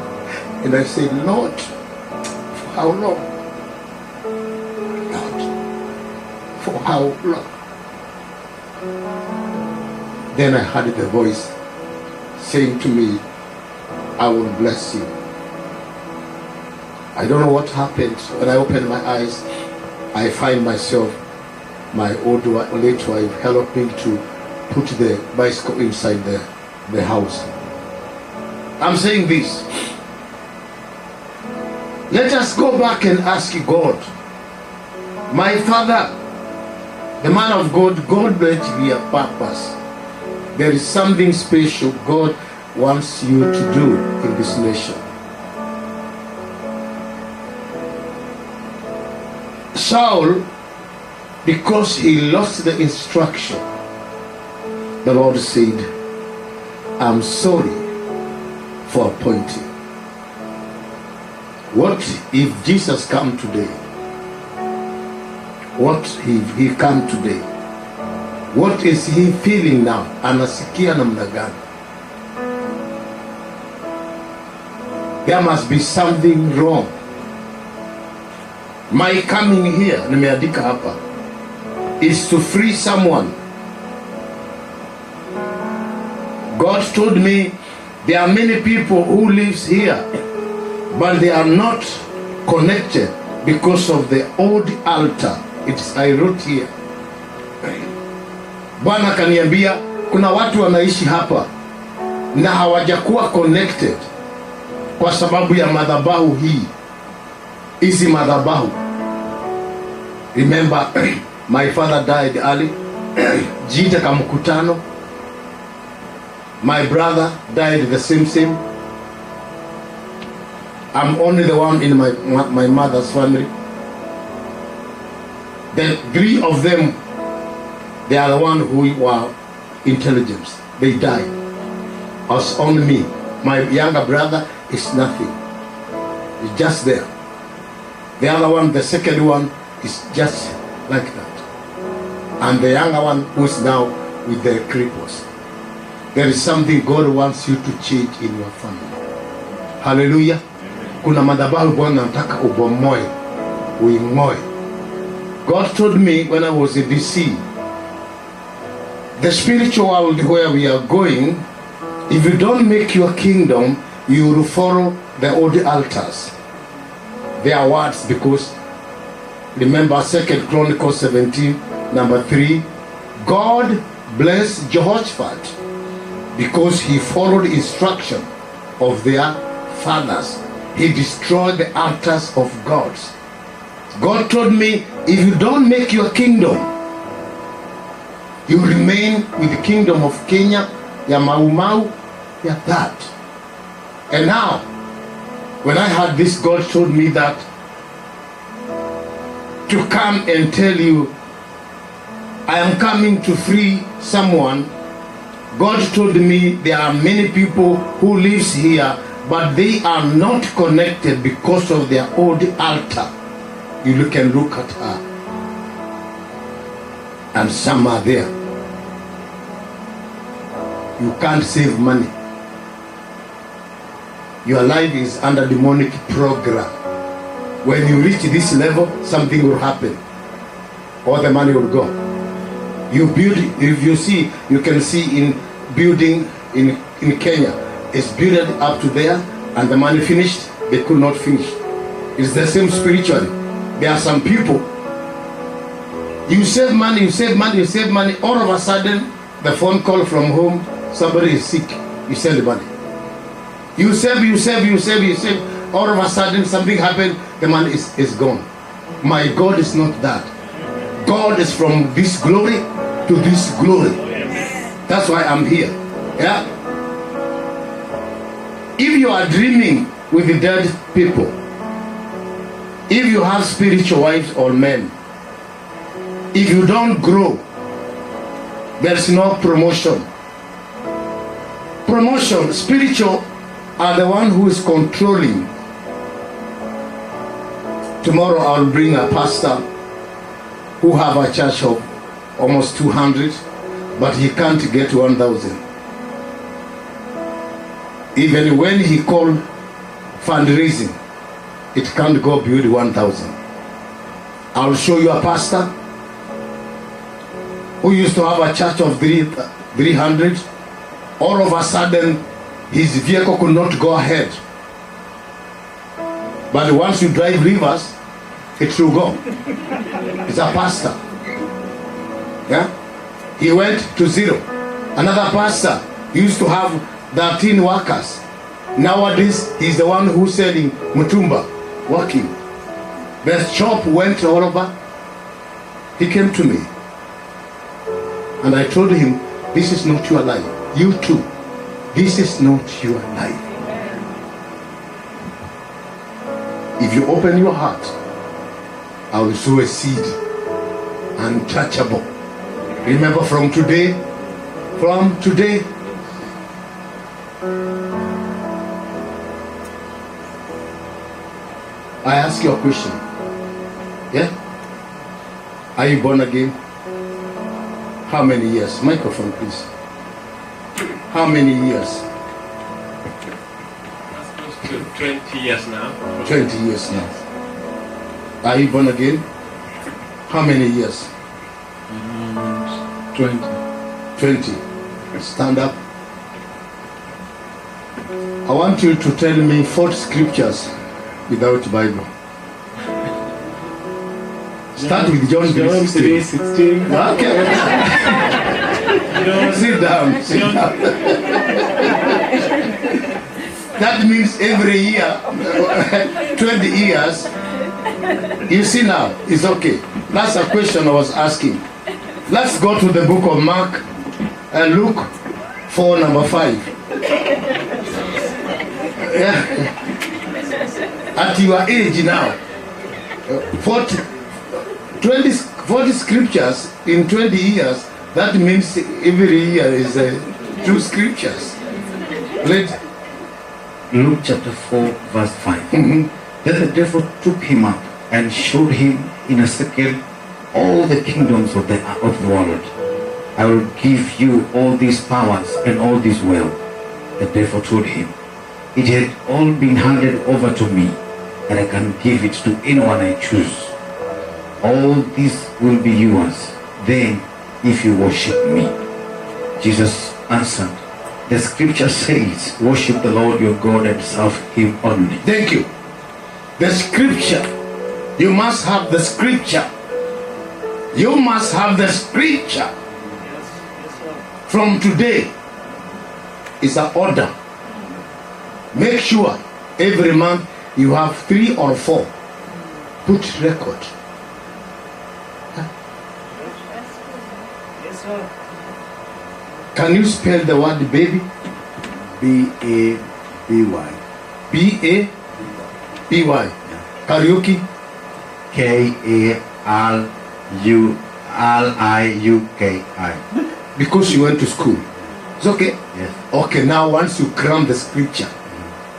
and I said, Lord, for how long? Lord, for how long? Then I heard the voice saying to me, I will bless you. I don't know what happened. When I opened my eyes, I find myself, my old late wife helped me to put the bicycle inside the house. I'm saying this. Let us go back and ask God. My Father, the man of God, God let be a purpose. There is something special God wants you to do in this nation. Saul, because he lost the instruction, the Lord said, I'm sorry for appointing. What if Jesus come today? What if he come today? What is he feeling now? Anasikia namna gani? there must be something wrong. My coming here, nimeandika hapa, is to free someone. God told me there are many people who lives here, but they are not connected because of the old altar. It's I wrote here. Bwana kaniambia kuna watu wanaishi hapa na hawajakuwa connected kwa sababu ya madhabahu hii. Hizi madhabahu. Remember, my father died early. Jita kamkutano. My brother died the same. I'm only the one in my mother's family. The 3 of them, they are the one who were intelligent. They died. As only me. My younger brother is nothing. He's just there. The other one, the second one, is just like that. And the younger one who is now with the cripples. There is something God wants you to change in your family. Hallelujah. Kuna madhabahu Bwana anataka ubomoe, uing'oe. God told me when I was in DC, the spiritual world where we are going, if you don't make your kingdom, you will follow the old altars. Their words, because remember 2 Chronicles 17, number 3, God blessed Jehoshaphat because he followed instruction of their fathers. He destroyed the altars of gods. God told me, if you don't make your kingdom, you remain with the kingdom of Kenya, ya Mau Mau, ya that. And now, when I heard this, God told me that to come and tell you, I am coming to free someone. God told me there are many people who lives here, but they are not connected because of their old altar. You can look at her. And some are there. You can't save money. Your life is under demonic program. When you reach this level, something will happen. All the money will go. You build, if you see, you can see in building in Kenya, it's built up to there, and the money finished, they could not finish. It's the same spiritually. There are some people, you save money, all of a sudden, the phone call from home, somebody is sick, you send the money. You save, all of a sudden something happened, the money is gone. My God is not that. God is from this glory to this glory. That's why I'm here. Yeah. If you are dreaming with the dead people, if you have spiritual wives or men, if you don't grow, there's no promotion. Promotion, spiritual are the one who is controlling. Tomorrow I'll bring a pastor who have a church of almost 200, but he can't get 1,000. Even when he called fundraising, it can't go beyond 1,000. I'll show you a pastor who used to have a church of 300. All of a sudden, his vehicle could not go ahead. But once you drive rivers, it will go. It's a pastor. Yeah? He went to 0. Another pastor used to have 13 workers. Nowadays, he's the one who's selling mutumba, working. The shop went all over. He came to me. And I told him, this is not your life. You too. This is not your life. If you open your heart, I will sow a seed, untouchable. Remember, from today, I ask you a question. Yeah? Are you born again? How many years? Microphone, please. How many years? 20 years now. 20 years now. Are you born again? How many years? 20. 20. Stand up. I want you to tell me 4 scriptures without Bible. Start with John 3:16. Okay. Sit down. Sit down. That means every year, 20 years, you see now, it's okay. That's a question I was asking. Let's go to the book of Mark and Luke 4:5. Yeah. At your age now, 40 scriptures in 20 years, that means every year is 2 scriptures. Let Luke chapter 4 verse 5. Then the devil took him up and showed him in a second all the kingdoms of the world. I will give you all these powers and all this wealth. The devil told him, it had all been handed over to me, and I can give it to anyone I choose. All this will be yours, then, if you worship me. Jesus answered, the scripture says, worship the Lord your God and serve him only. Thank you. The scripture. You must have the scripture. You must have the scripture. From today is an order. Make sure every month you have 3 or 4. Put record. Can you spell the word baby? B-A-B-Y. B-A-B-Y. Karaoke? K-A-R-U-L-I-U-K-I. Because you went to school. It's okay? Yes. Okay, now once you cram the scripture,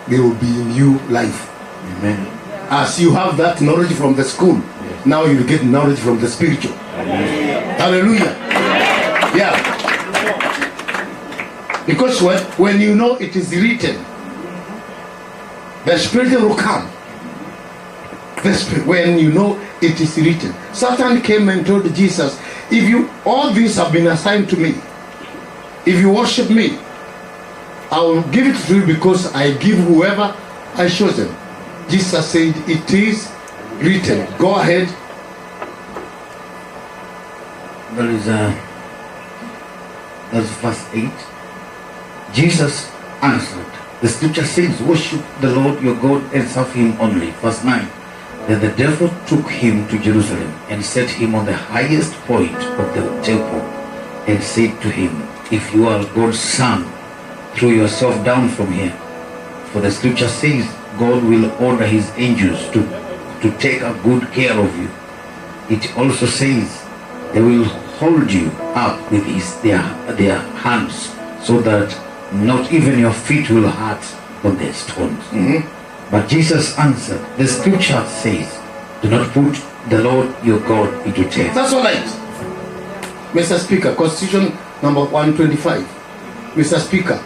there will be new life. Amen. As you have that knowledge from the school, now you get knowledge from the spiritual. Amen. Hallelujah. Yeah. Because when you know it is written, the spirit will come. When you know it is written. Satan came and told Jesus, if you all these have been assigned to me, if you worship me, I will give it to you because I give whoever I chosen. Jesus said, it is written. Go ahead. That's verse 8. Jesus answered, the scripture says, worship the Lord your God and serve him only. Verse 9. Then the devil took him to Jerusalem and set him on the highest point of the temple and said to him, if you are God's son, throw yourself down from here. For the scripture says, God will order his angels to take a good care of you. It also says, they will hold you up with their hands, so that not even your feet will hurt on the stones. But Jesus answered, the scripture says, do not put the Lord your God into test. That's all right. Mr. Speaker, Constitution number 125. Mr. Speaker,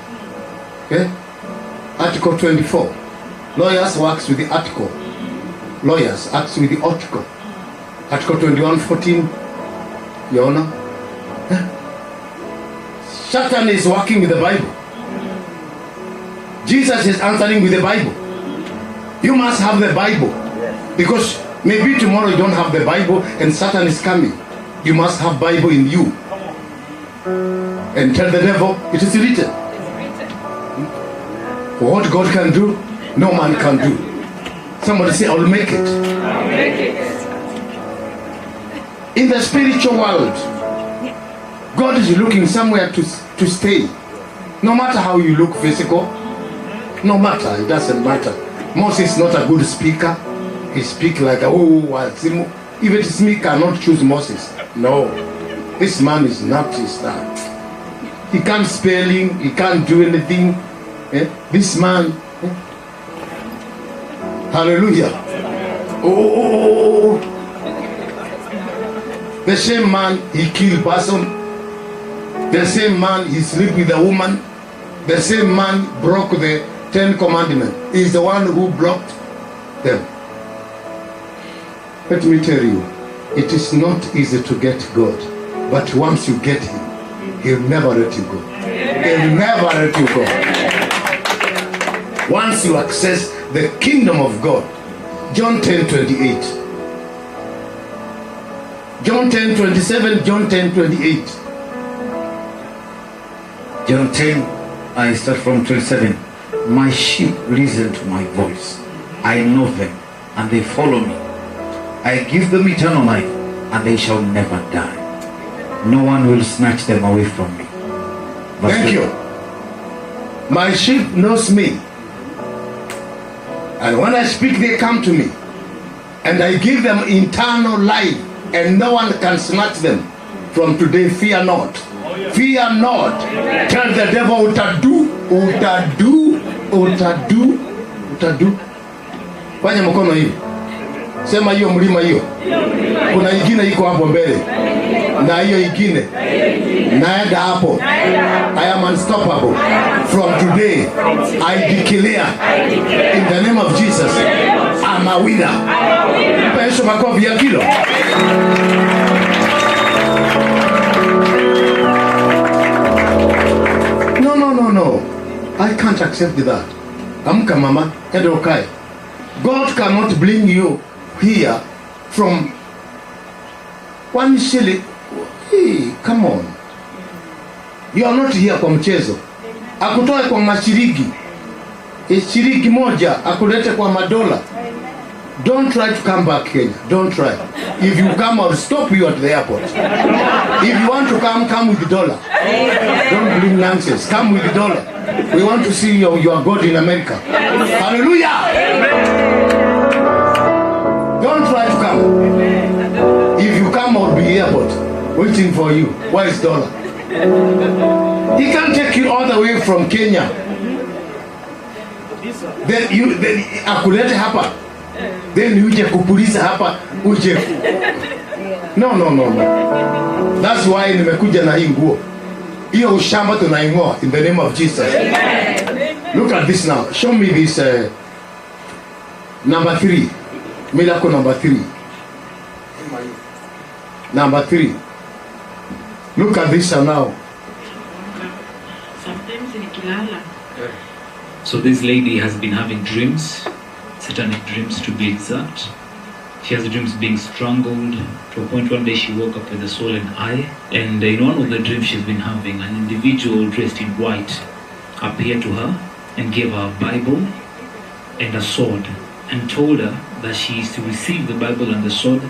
okay? Article 24. Lawyers works with the article. Lawyers acts with the article. Article 21:14. Your Honor. Satan is working with the Bible. Jesus is answering with the Bible. You must have the Bible. Because maybe tomorrow you don't have the Bible and Satan is coming. You must have Bible in you. And tell the devil, it is written. What God can do, no man can do. Somebody say, I'll make it. I'll make it. In the spiritual world, God is looking somewhere to stay. No matter how you look physical, no matter, it doesn't matter. Moses is not a good speaker. He speaks like, even me cannot choose Moses. No, this man is not his that. He can't spelling, he can't do anything. This man, hallelujah. Oh. The same man, he killed person. The same man, he sleep with a woman. The same man broke the 10 commandments. He's the one who blocked them. Let me tell you, it is not easy to get God. But once you get him, he'll never let you go. He'll never let you go. Once you access the kingdom of God. John 10:28. John 10:27, John 10:28. John 10, I start from 27. My sheep listen to my voice. I know them, and they follow me. I give them eternal life, and they shall never die. No one will snatch them away from me. Thank you. My sheep knows me. And when I speak, they come to me. And I give them eternal life, and no one can snatch them. From today, fear not. Fear not. Tell the devil, utadu, utadu, utadu, utadu. Fanya mkono hivi. Sema hiyo mlima hiyo. Kuna ingine iko hapo mbele. Na hiyo ingine. Naenda hapo. I am unstoppable. From today, I declare in the name of Jesus, I'm a winner. Pesho makofi ya kilo. No. I can't accept that. Amka mama, enda ukae. God cannot bring you here from one shilling. Hey, come on. You are not here kwa mchezo. Akutoe kwa mashiriki. Shiriki moja akulete kwa madola. Don't try to come back Kenya. Don't try. If you come, I'll stop you at the airport. If you want to come with the dollar. Don't bring nonsense. Come with the dollar. We want to see your God in America. Hallelujah. Don't try to come. If you come, I'll be airport waiting for you. Where is dollar? He can't take you all the way from Kenya. Then akulete hapa. Then uje kupuliza hapa uje. No. That's why nimekuja na hii nguo. Hiyo ushamba tunaingoa in the name of Jesus. Look at this now. Show me this number 3. Miracle number 3. Number 3. Look at this now. So this lady has been having dreams, satanic dreams to be exact. She has dreams being strangled to a point one day she woke up with a swollen eye. And in one of the dreams she's been having, an individual dressed in white appeared to her and gave her a Bible and a sword and told her that she is to receive the Bible and the sword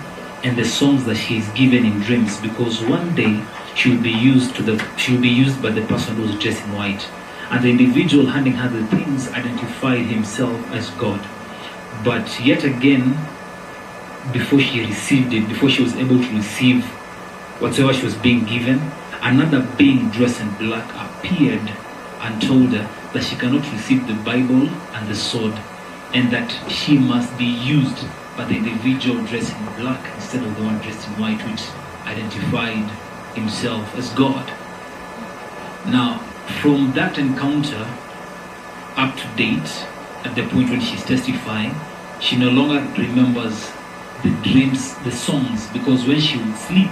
and the songs that she is given in dreams, because one day she will be used by the person who is dressed in white. And the individual handing her the things identified himself as God. But yet again, before she received it, before she was able to receive whatever she was being given, another being dressed in black appeared and told her that she cannot receive the Bible and the sword, and that she must be used by the individual dressed in black instead of the one dressed in white, which identified himself as God. Now, from that encounter up to date, at the point when she's testifying, she no longer remembers the dreams, the songs, because when she would sleep,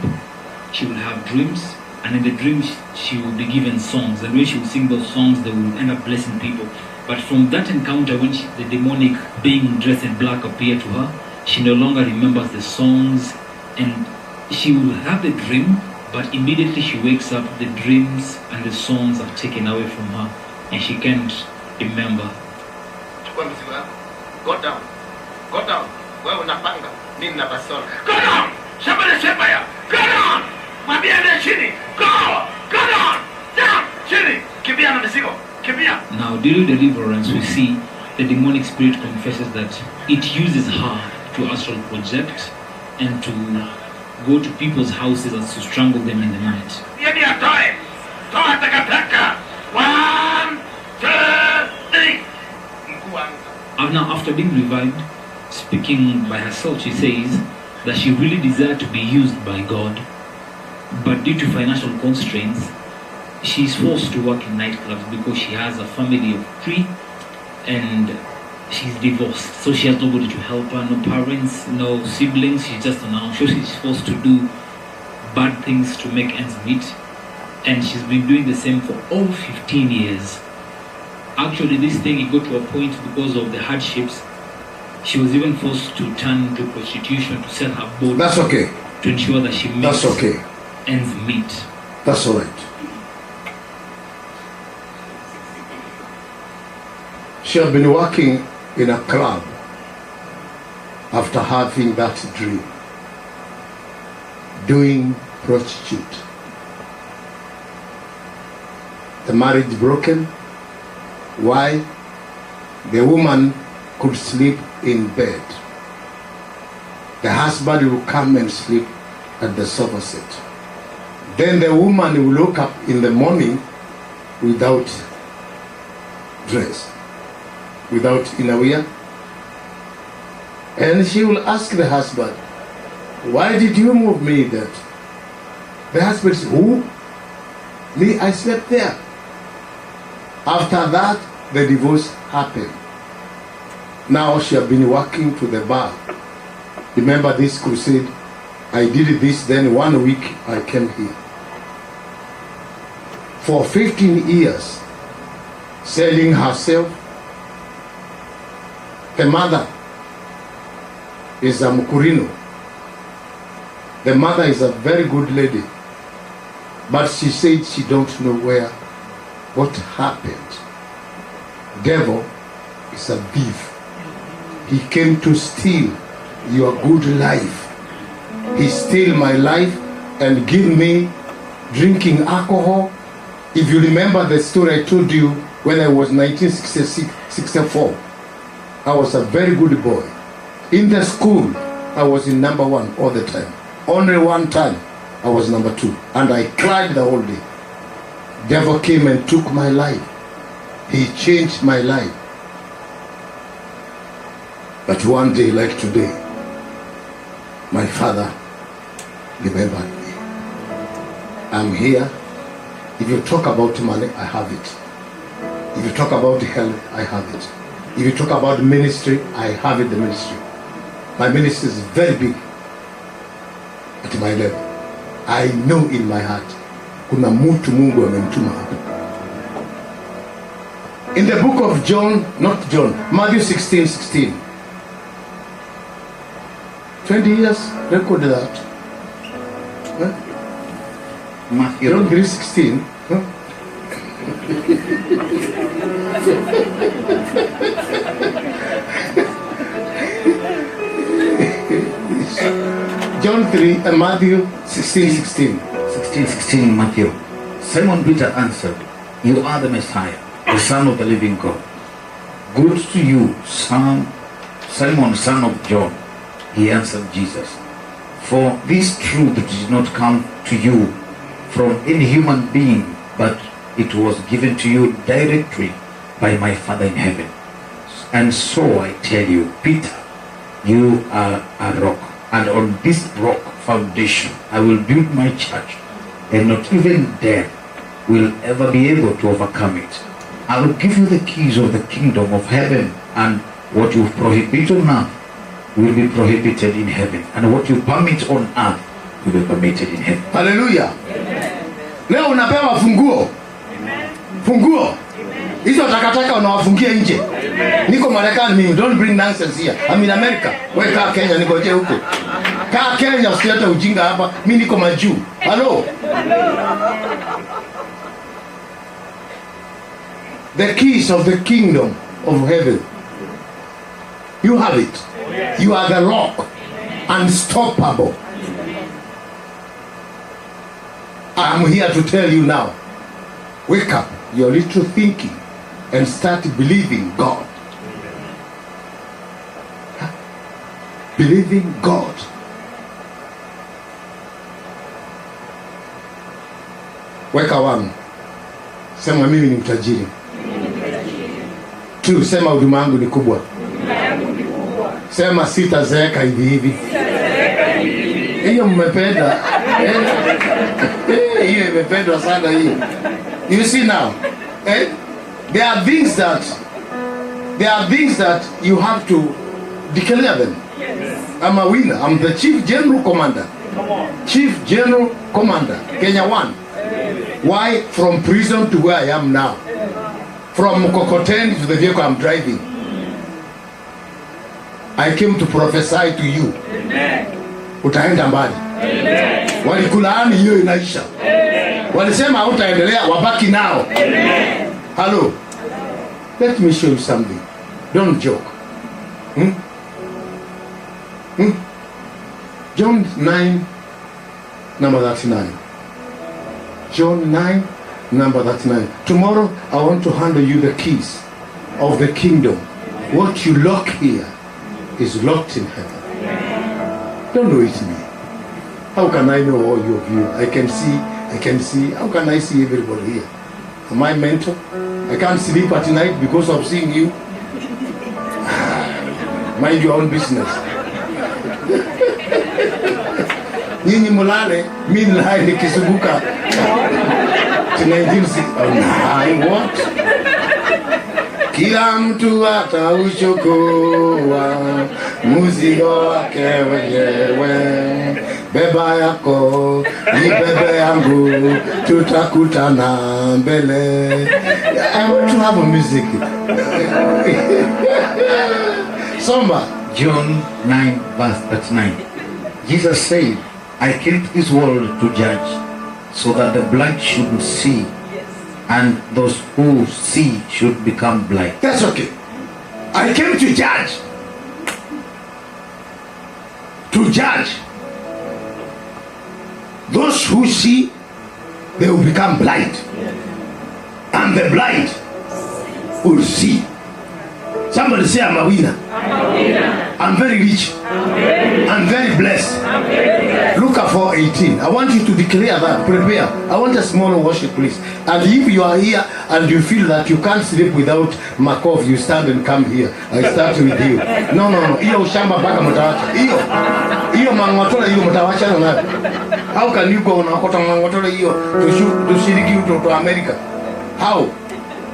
she would have dreams, and in the dreams she would be given songs, and when she would sing those songs, they would end up blessing people. But from that encounter, when the demonic being dressed in black appeared to her, she no longer remembers the songs, and she will have the dream, but immediately she wakes up, the dreams and the songs are taken away from her, and she can't remember. Go down. Wewe unapanga, mimi na basola. Go down. Shabale shebaya. Go down. Mwambie ende chini. Go down. Down. Chini. Kimbia na mizigo. Kimbia. Now, during deliverance, we see the demonic spirit confesses that it uses her to astral project and to go to people's houses and to strangle them in the night. Yeye atoe. Toa takataka. 1, 2, 3. Now, after being revived, speaking by herself, she says that she really desired to be used by God, but due to financial constraints, she is forced to work in nightclubs because she has a family of 3 and she's divorced. So she has nobody to help her, no parents, no siblings. She's just on her own. So she's forced to do bad things to make ends meet. And she's been doing the same for over 15 years. Actually, this thing, it got to a point because of the hardships. She was even forced to turn to prostitution to sell her body. That's okay. To ensure that she makes That's okay. ends meet. That's all right. She had been working in a club after having that dream, doing prostitute. The marriage broken. Why? The woman could sleep in bed. The husband will come and sleep at the sofa set. Then the woman will wake up in the morning without dress, without innerwear. And she will ask the husband, why did you move me that? The husband says, who? Me, I slept there. After that, the divorce happened. Now she has been walking to the bar. Remember this crusade? I did this, then 1 week I came here. For 15 years, selling herself. The mother is a Mukurino. The mother is a very good lady. But she said she don't know what happened. Devil is a thief. He came to steal your good life. He stole my life and give me drinking alcohol. If you remember the story I told you when I was 1964, I was a very good boy. In the school, I was in number 1 all the time. Only one time, I was number 2. And I cried the whole day. Devil came and took my life. He changed my life. But one day, like today, my father remembered me. I'm here. If you talk about money, I have it. If you talk about health, I have it. If you talk about ministry, I have it, the ministry. My ministry is very big at my level. I know in my heart, kuna mtu Mungu amemtuma hapa. In the book of John, not John, Matthew 16:16. 20 years, record that. Huh? Matthew. John 3:16. Huh? John 3 and Matthew 16:16. 16:16 Matthew. Simon Peter answered, you are the Messiah, the Son of the living God. Good to you, Simon, son of John. He answered Jesus, for this truth did not come to you from any human being, but it was given to you directly by my Father in heaven. And so I tell you, Peter, you are a rock, and on this rock foundation I will build my church, and not even death will ever be able to overcome it. I will give you the keys of the kingdom of heaven, and what you prohibit on earth will be prohibited in heaven, and what you permit on earth will be permitted in heaven. Hallelujah. Leo unapewa funguo. Funguo. Hizo takataka unawafungia nje. Niko Marekani mimi, don't bring nonsense here. I'm in America. Wewe kaa Kenya, nikoje huko. Kaa Kenya, usilete ujinga hapa. Mimi niko majuu. Hello. The keys of the kingdom of heaven. You have it. You are the rock. Unstoppable. I'm here to tell you now. Wake up your little thinking and start believing God. Believing God. Weka 1. Sema mimi ni mtajiri. 2. Sema huduma yangu ni kubwa. Sema sitazeeka hivi hivi. Hiyo mmependa. Hiyo imependwa sana hiyo. You see now, there are things that There are things that you have to declare them. I'm a winner. I'm the Chief General Commander. Chief General Commander, Kenya 1. Why? From prison to where I am now. From Kokoteni to the vehicle I'm driving. I came to prophesy to you. Utaenda mbali. Walikulaani, hiyo inaisha. Walisema hautaendelea, wabaki nao. Hello. Let me show you something. Don't joke. John 9, number 39. John 9, number 39. Tomorrow I want to hand you the keys of the kingdom. What you lock here is locked in heaven. Don't do it to me. How can I know all of you? I can see. How can I see everybody here? Am I mental? I can't sleep at night because of seeing you. Mind your own business. Nyinyi mulale, mimi nilale nikisubuka. What? Kila mtu atauchukua mzigo wake wenyewe. Beba yako, ni bebe yangu, tutakutana mbele. I want to have a music. Soma. John 9 verse 39. Jesus said, I came to this world to judge, so that the blind should see, and those who see should become blind. That's okay. I came to judge. To judge. Those who see, they will become blind. And the blind will see. Somebody say, I'm a winner. I'm very rich. I'm very blessed. Luke 4:18. I want you to declare that. Prepare. I want a small worship, please. And if you are here and you feel that you can't sleep without Makov, you stand and come here. I start with you. No. Hiyo ushamba mpaka mtawacha. Hiyo mangotola hiyo mtawacha na. How can you go na kota mangotola hiyo tushiriki to America? How?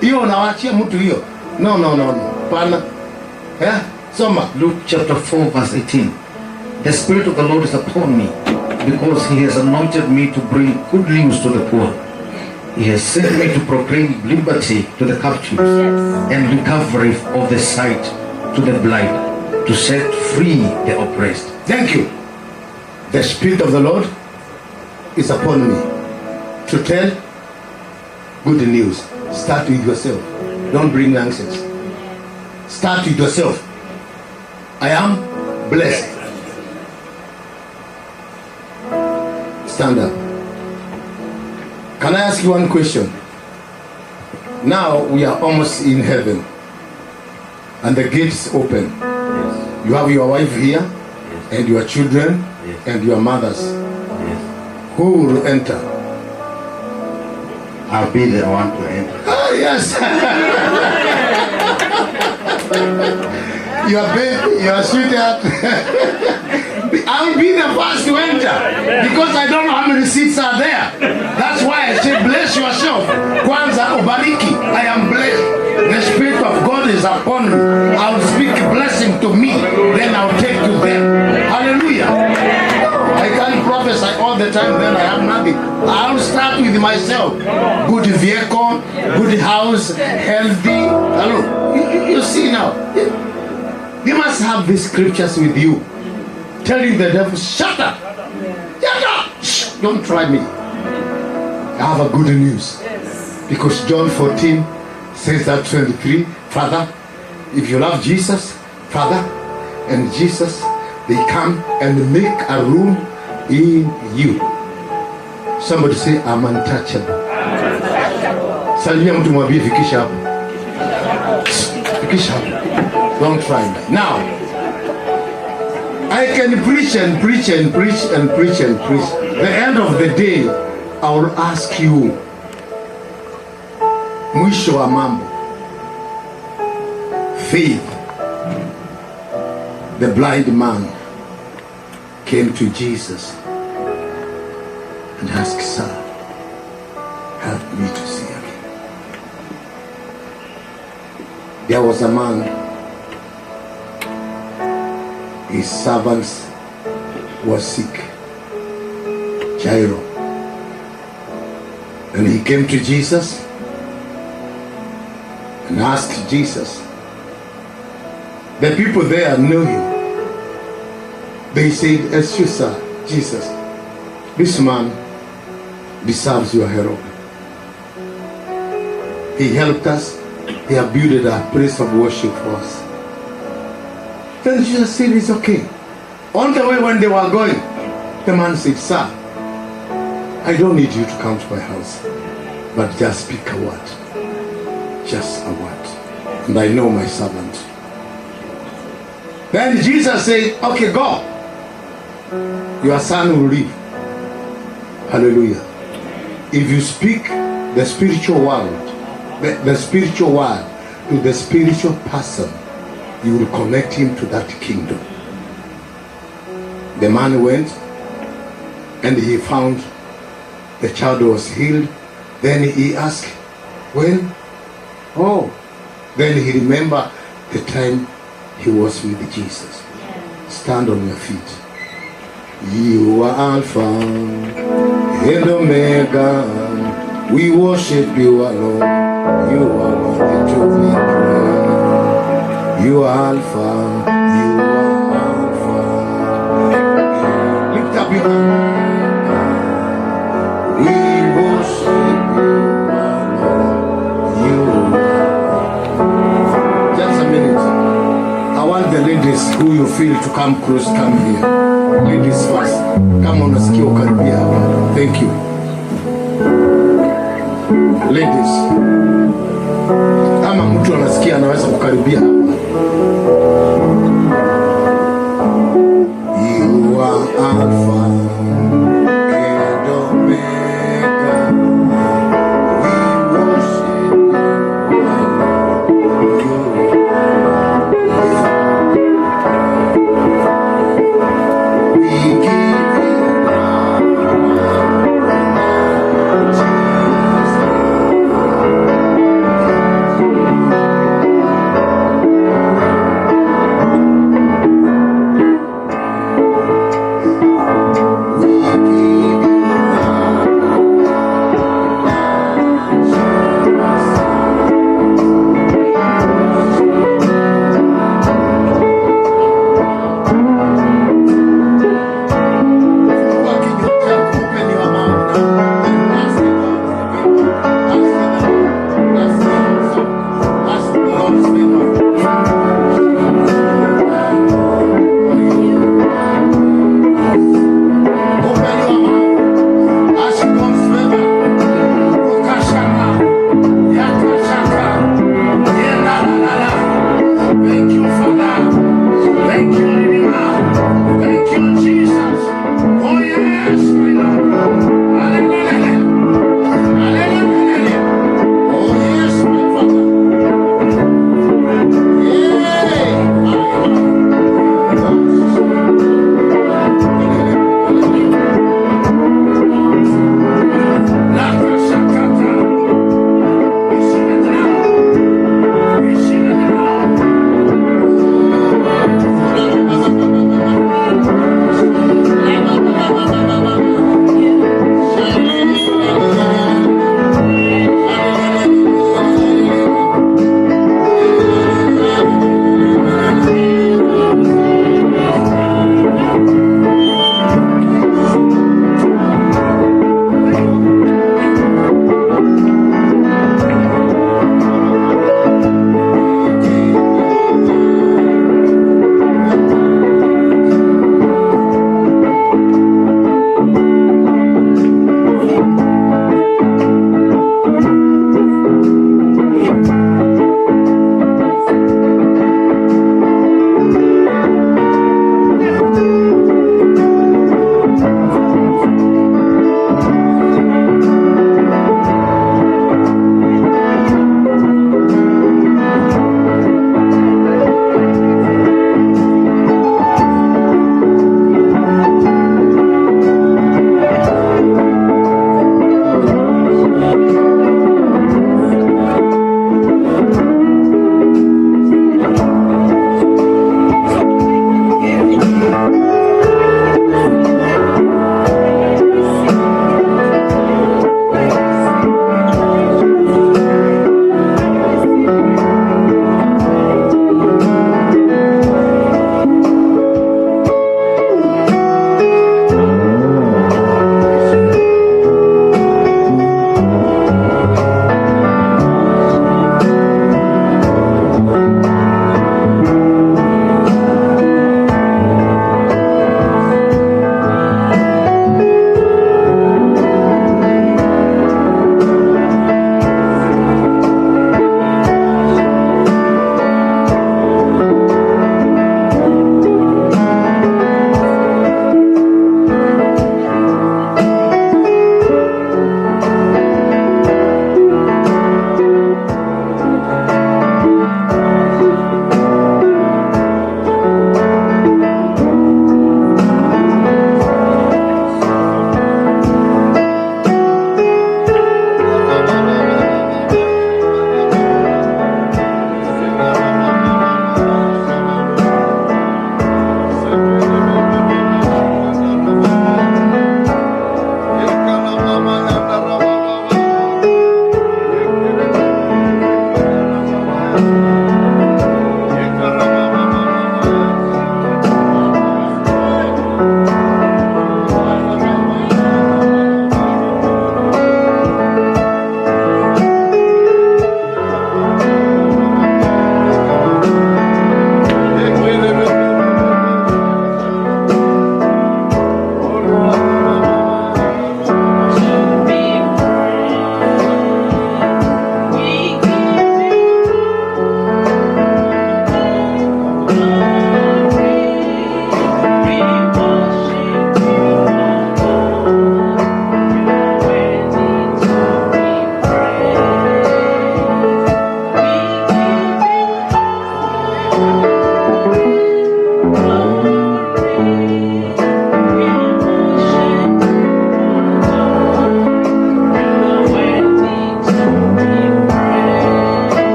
Hiyo unawaachia mtu hiyo. No. Pana. Yeah? Soma. Luke chapter 4 verse 18. The Spirit of the Lord is upon me, because He has anointed me to bring good news to the poor. He has sent me to proclaim liberty to the captives and recovery of the sight to the blind, to set free the oppressed. Thank you. The Spirit of the Lord is upon me to tell good news. Start with yourself. Don't bring nonsense. Start with yourself. I am blessed. Stand up. Can I ask you one question? Now we are almost in heaven and the gates open. You have your wife here and your children and your mothers. Who will enter? I'll be the one to enter. Oh, yes. Your baby, your sweetheart. I'll be the first to enter because I don't know how many seats are there. That's why I say bless yourself. Kwanza ubariki. I am blessed. The Spirit of God is upon me. I'll speak blessing to me. Then I'll take to them. Hallelujah. I can't prophesy all the time, then I have nothing. I'll start with myself. Good vehicle, good house, healthy. Hello. You see now. You must have these scriptures with you. Telling the devil, shut up. Shut up. Shh, don't try me. I have a good news. Because John 14 says that 23, Father, if you love Jesus, Father, and Jesus, they come and make a room in you. Somebody say, I'm untouchable. Salimia mtu mwambie fikisha hapo. Fikisha hapo. Don't try me. Now, I can preach and preach and preach and preach and preach. The end of the day, I will ask you, mwisho wa mambo, faith. The blind man came to Jesus and asked, Sir, help me to see again. There was a man, his servants was sick, Jairo. And he came to Jesus and asked Jesus. The people there know him. They said, excuse sir, Jesus, this man deserves your help. He helped us. He have built a place of worship for us. Then Jesus said, it's okay. On the way when they were going, the man said, sir, I don't need you to come to my house, but just speak a word. Just a word. And I know my servant. Then Jesus said, okay, go. Your son will live. Hallelujah. If you speak the spiritual world, the spiritual word to the spiritual person, you will connect him to that kingdom. The man went and he found the child was healed. Then he asked, when? Oh, then he remembered the time he was with Jesus. Stand on your feet. You are Alpha and Omega. We worship you alone. You are worthy to be praised. You are Alpha. You are Alpha. Lift up your hand. We worship you alone. You are. Just a minute. I want the ladies who you feel to come close, come here. Ladies first. Come on, nasikia ukaribia hapa. Thank you. Ladies. Kama mtu anasikia anaweza kukaribia hapa. You are Alpha and Omega. We worship you.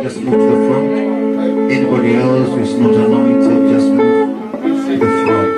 just move to the front. Anybody else who is not anointed, just move to the front.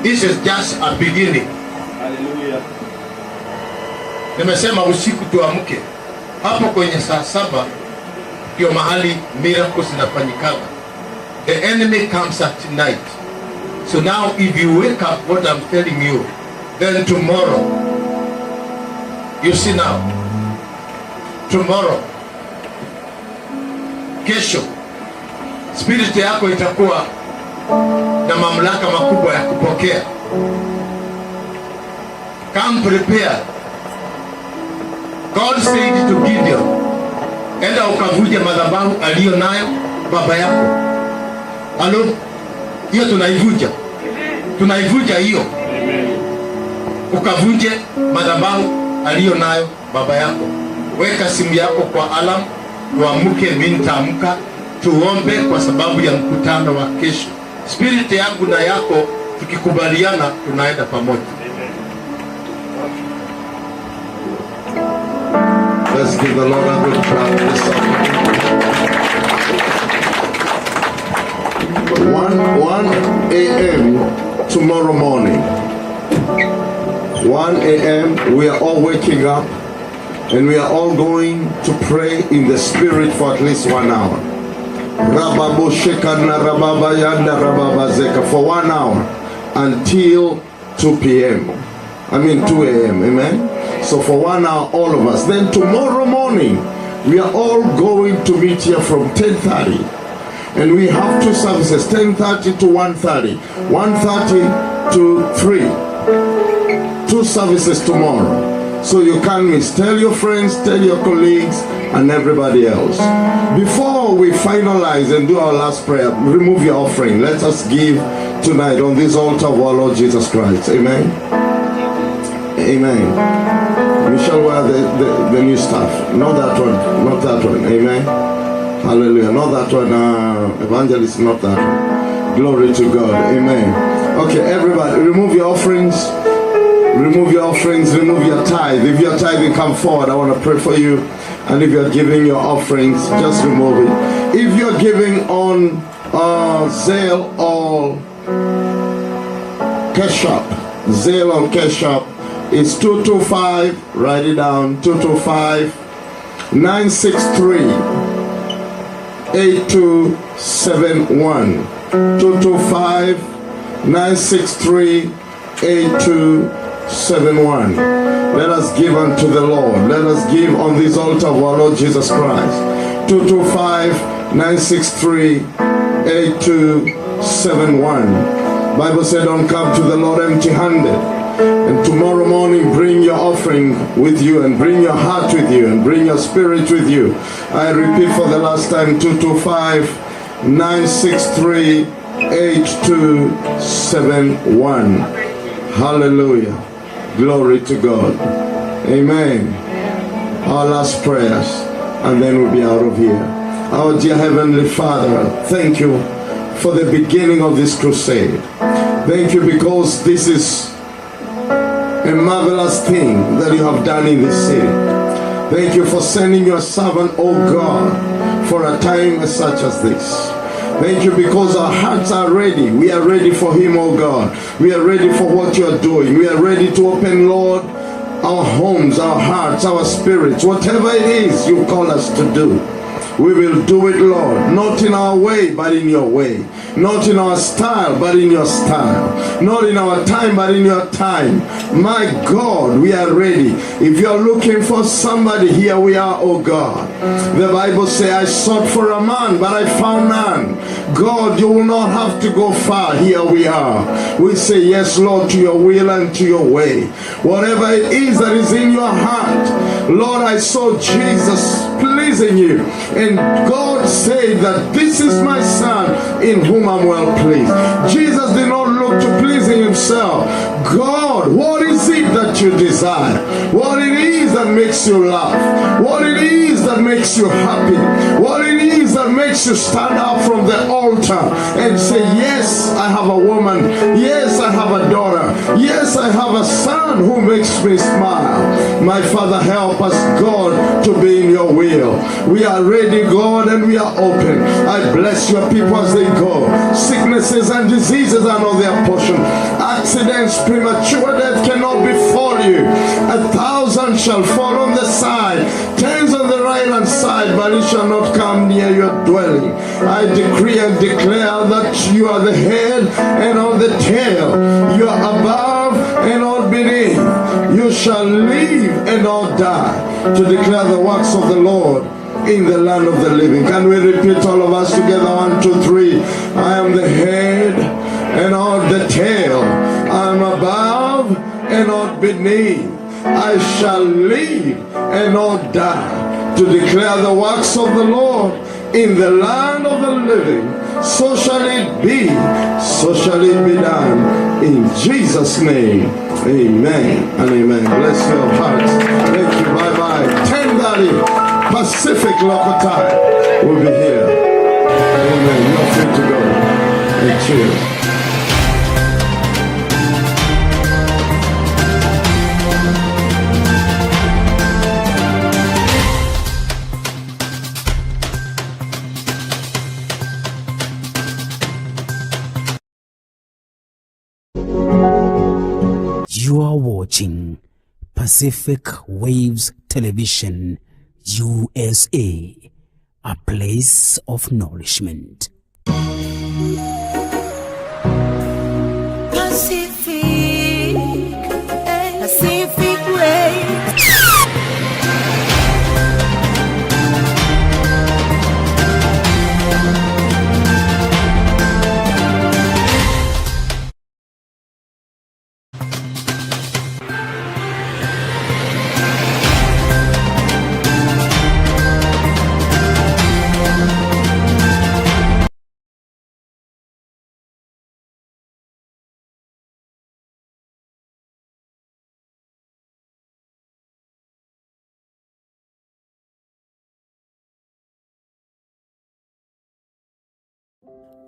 This is just a beginning. Hallelujah. Nimesema usiku tuamke. Hapo kwenye saa 7 ndio mahali miracles zinafanyikana. The enemy comes at night. So now if you wake up what I'm telling you, then tomorrow, you see now, tomorrow, kesho, spirit yako itakuwa na mamlaka makubwa ya kupokea. Come prepared. God said to Gideon, enda ukavuje madhabahu aliyo nayo baba yako. Halo? Hiyo tunaivuja. Tunaivuja hiyo. Ukavuje madhabahu aliyo nayo baba yako. Weka simu yako kwa alarm, tuamke, mimi nitaamka, tuombe kwa sababu ya mkutano wa kesho. Spirit yangu na yako tukikubaliana tunaenda pamoja. Let's give the Lord a good clap this song. 1 a.m. tomorrow morning. 1 a.m. we are all waking up and we are all going to pray in the spirit for at least 1 hour. For 1 hour until 2 p.m. 2 a.m. Amen. So for 1 hour, all of us. Then tomorrow morning, we are all going to meet here from 10:30. And we have 2 services, 10:30 to 1:30. 1:30 to 3. 2 services tomorrow. So you can't miss. Tell your friends, tell your colleagues, and everybody else. Before we finalize and do our last prayer, remove your offering. Let us give tonight on this altar of our Lord Jesus Christ. Amen. Amen. We shall wear the new stuff. Not that one. Not that one. Amen. Hallelujah. Not that one. Evangelist, not that one. Glory to God. Amen. Okay, everybody, remove your offerings. Remove your offerings. Remove your tithe. If you're tithing, come forward. I want to pray for you. And if you're giving your offerings, just remove it. If you're giving on Zelle or Cash App, Zelle or Cash App, it's 225, write it down, 225 963 8271. 225 963 8271. Let us give unto the Lord. Let us give on this altar of our Lord Jesus Christ. 225 963 8271. Bible said, don't come to the Lord empty-handed. And tomorrow morning, bring your offering with you, and bring your heart with you, and bring your spirit with you. I repeat for the last time, 225 963 8271. Hallelujah. Glory to God. Amen. Our last prayers, and then we'll be out of here. Our dear Heavenly Father, thank you for the beginning of this crusade. Thank you because this is a marvelous thing that you have done in this city. Thank you for sending your servant, oh God, for a time such as this. Thank you because our hearts are ready. We are ready for him, oh God. We are ready for what you are doing. We are ready to open, Lord, our homes, our hearts, our spirits, whatever it is you call us to do. We will do it, Lord, not in our way, but in your way. Not in our style, but in your style. Not in our time, but in your time. My God, we are ready. If you are looking for somebody, here we are, oh God. The Bible says, I sought for a man, but I found none. God, you will not have to go far. Here we are. We say, yes, Lord, to your will and to your way. Whatever it is that is in your heart, Lord, I saw Jesus pleasing you. And God said that this is my son in whom I'm well pleased. Jesus did not look to pleasing himself. God, what is it that you desire? What it is that makes you laugh? What it is that makes you happy? What it is that makes you stand up from the altar and say, yes, I have a woman. Yes, I have a daughter. Yes, I have a son who makes me smile. My Father, help us, God, to be in your will. We are ready, God, and we are open. I bless your people as they go. Sicknesses and diseases are not their portion. Accidents, premature death cannot befall you. 1,000 shall fall on the side, 10 on the right hand side, but it shall not come near your dwelling. I decree and declare that you are the head and not the tail. You are above and not beneath. You shall live and not die, to declare the works of the Lord in the land of the living. Can we repeat all of us together? 1, 2, 3. I am the head and not the tail. I am above and not beneath. I shall live and not die, to declare the works of the Lord in the land of the living. So shall it be, so shall it be done. In Jesus' name, amen and amen. Bless your hearts. Thank you. Bye-bye. 10:30 Pacific local time. We'll be here. Amen. You're free to go. And cheers. You are watching Pacific Waves Television USA, a place of nourishment. Pacific Waves.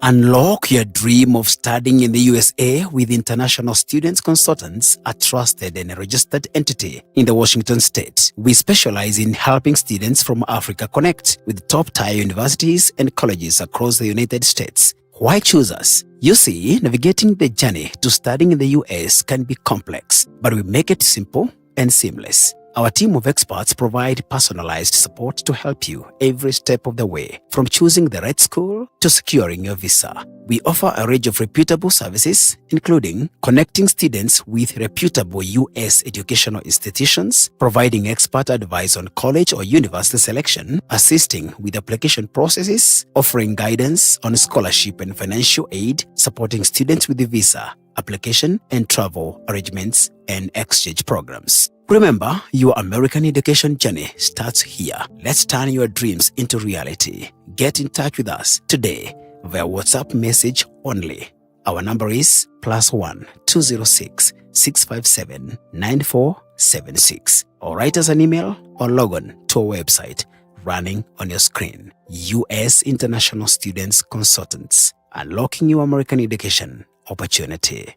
Unlock your dream of studying in the USA with International Students Consultants, a trusted and registered entity in the Washington state. We specialize in helping students from Africa connect with top-tier universities and colleges across the United States. Why choose us? You see, navigating the journey to studying in the US can be complex, but we make it simple and seamless. Our team of experts provide personalized support to help you every step of the way, from choosing the right school to securing your visa. We offer a range of reputable services, including connecting students with reputable U.S. educational institutions, providing expert advice on college or university selection, assisting with application processes, offering guidance on scholarship and financial aid, supporting students with the visa, application and travel arrangements, and exchange programs. Remember, your American education journey starts here. Let's turn your dreams into reality. Get in touch with us today via WhatsApp message only. Our number is +1 206 657 9476. Or write us an email or log on to our website running on your screen. U.S. International Students Consultants, unlocking your American education opportunity.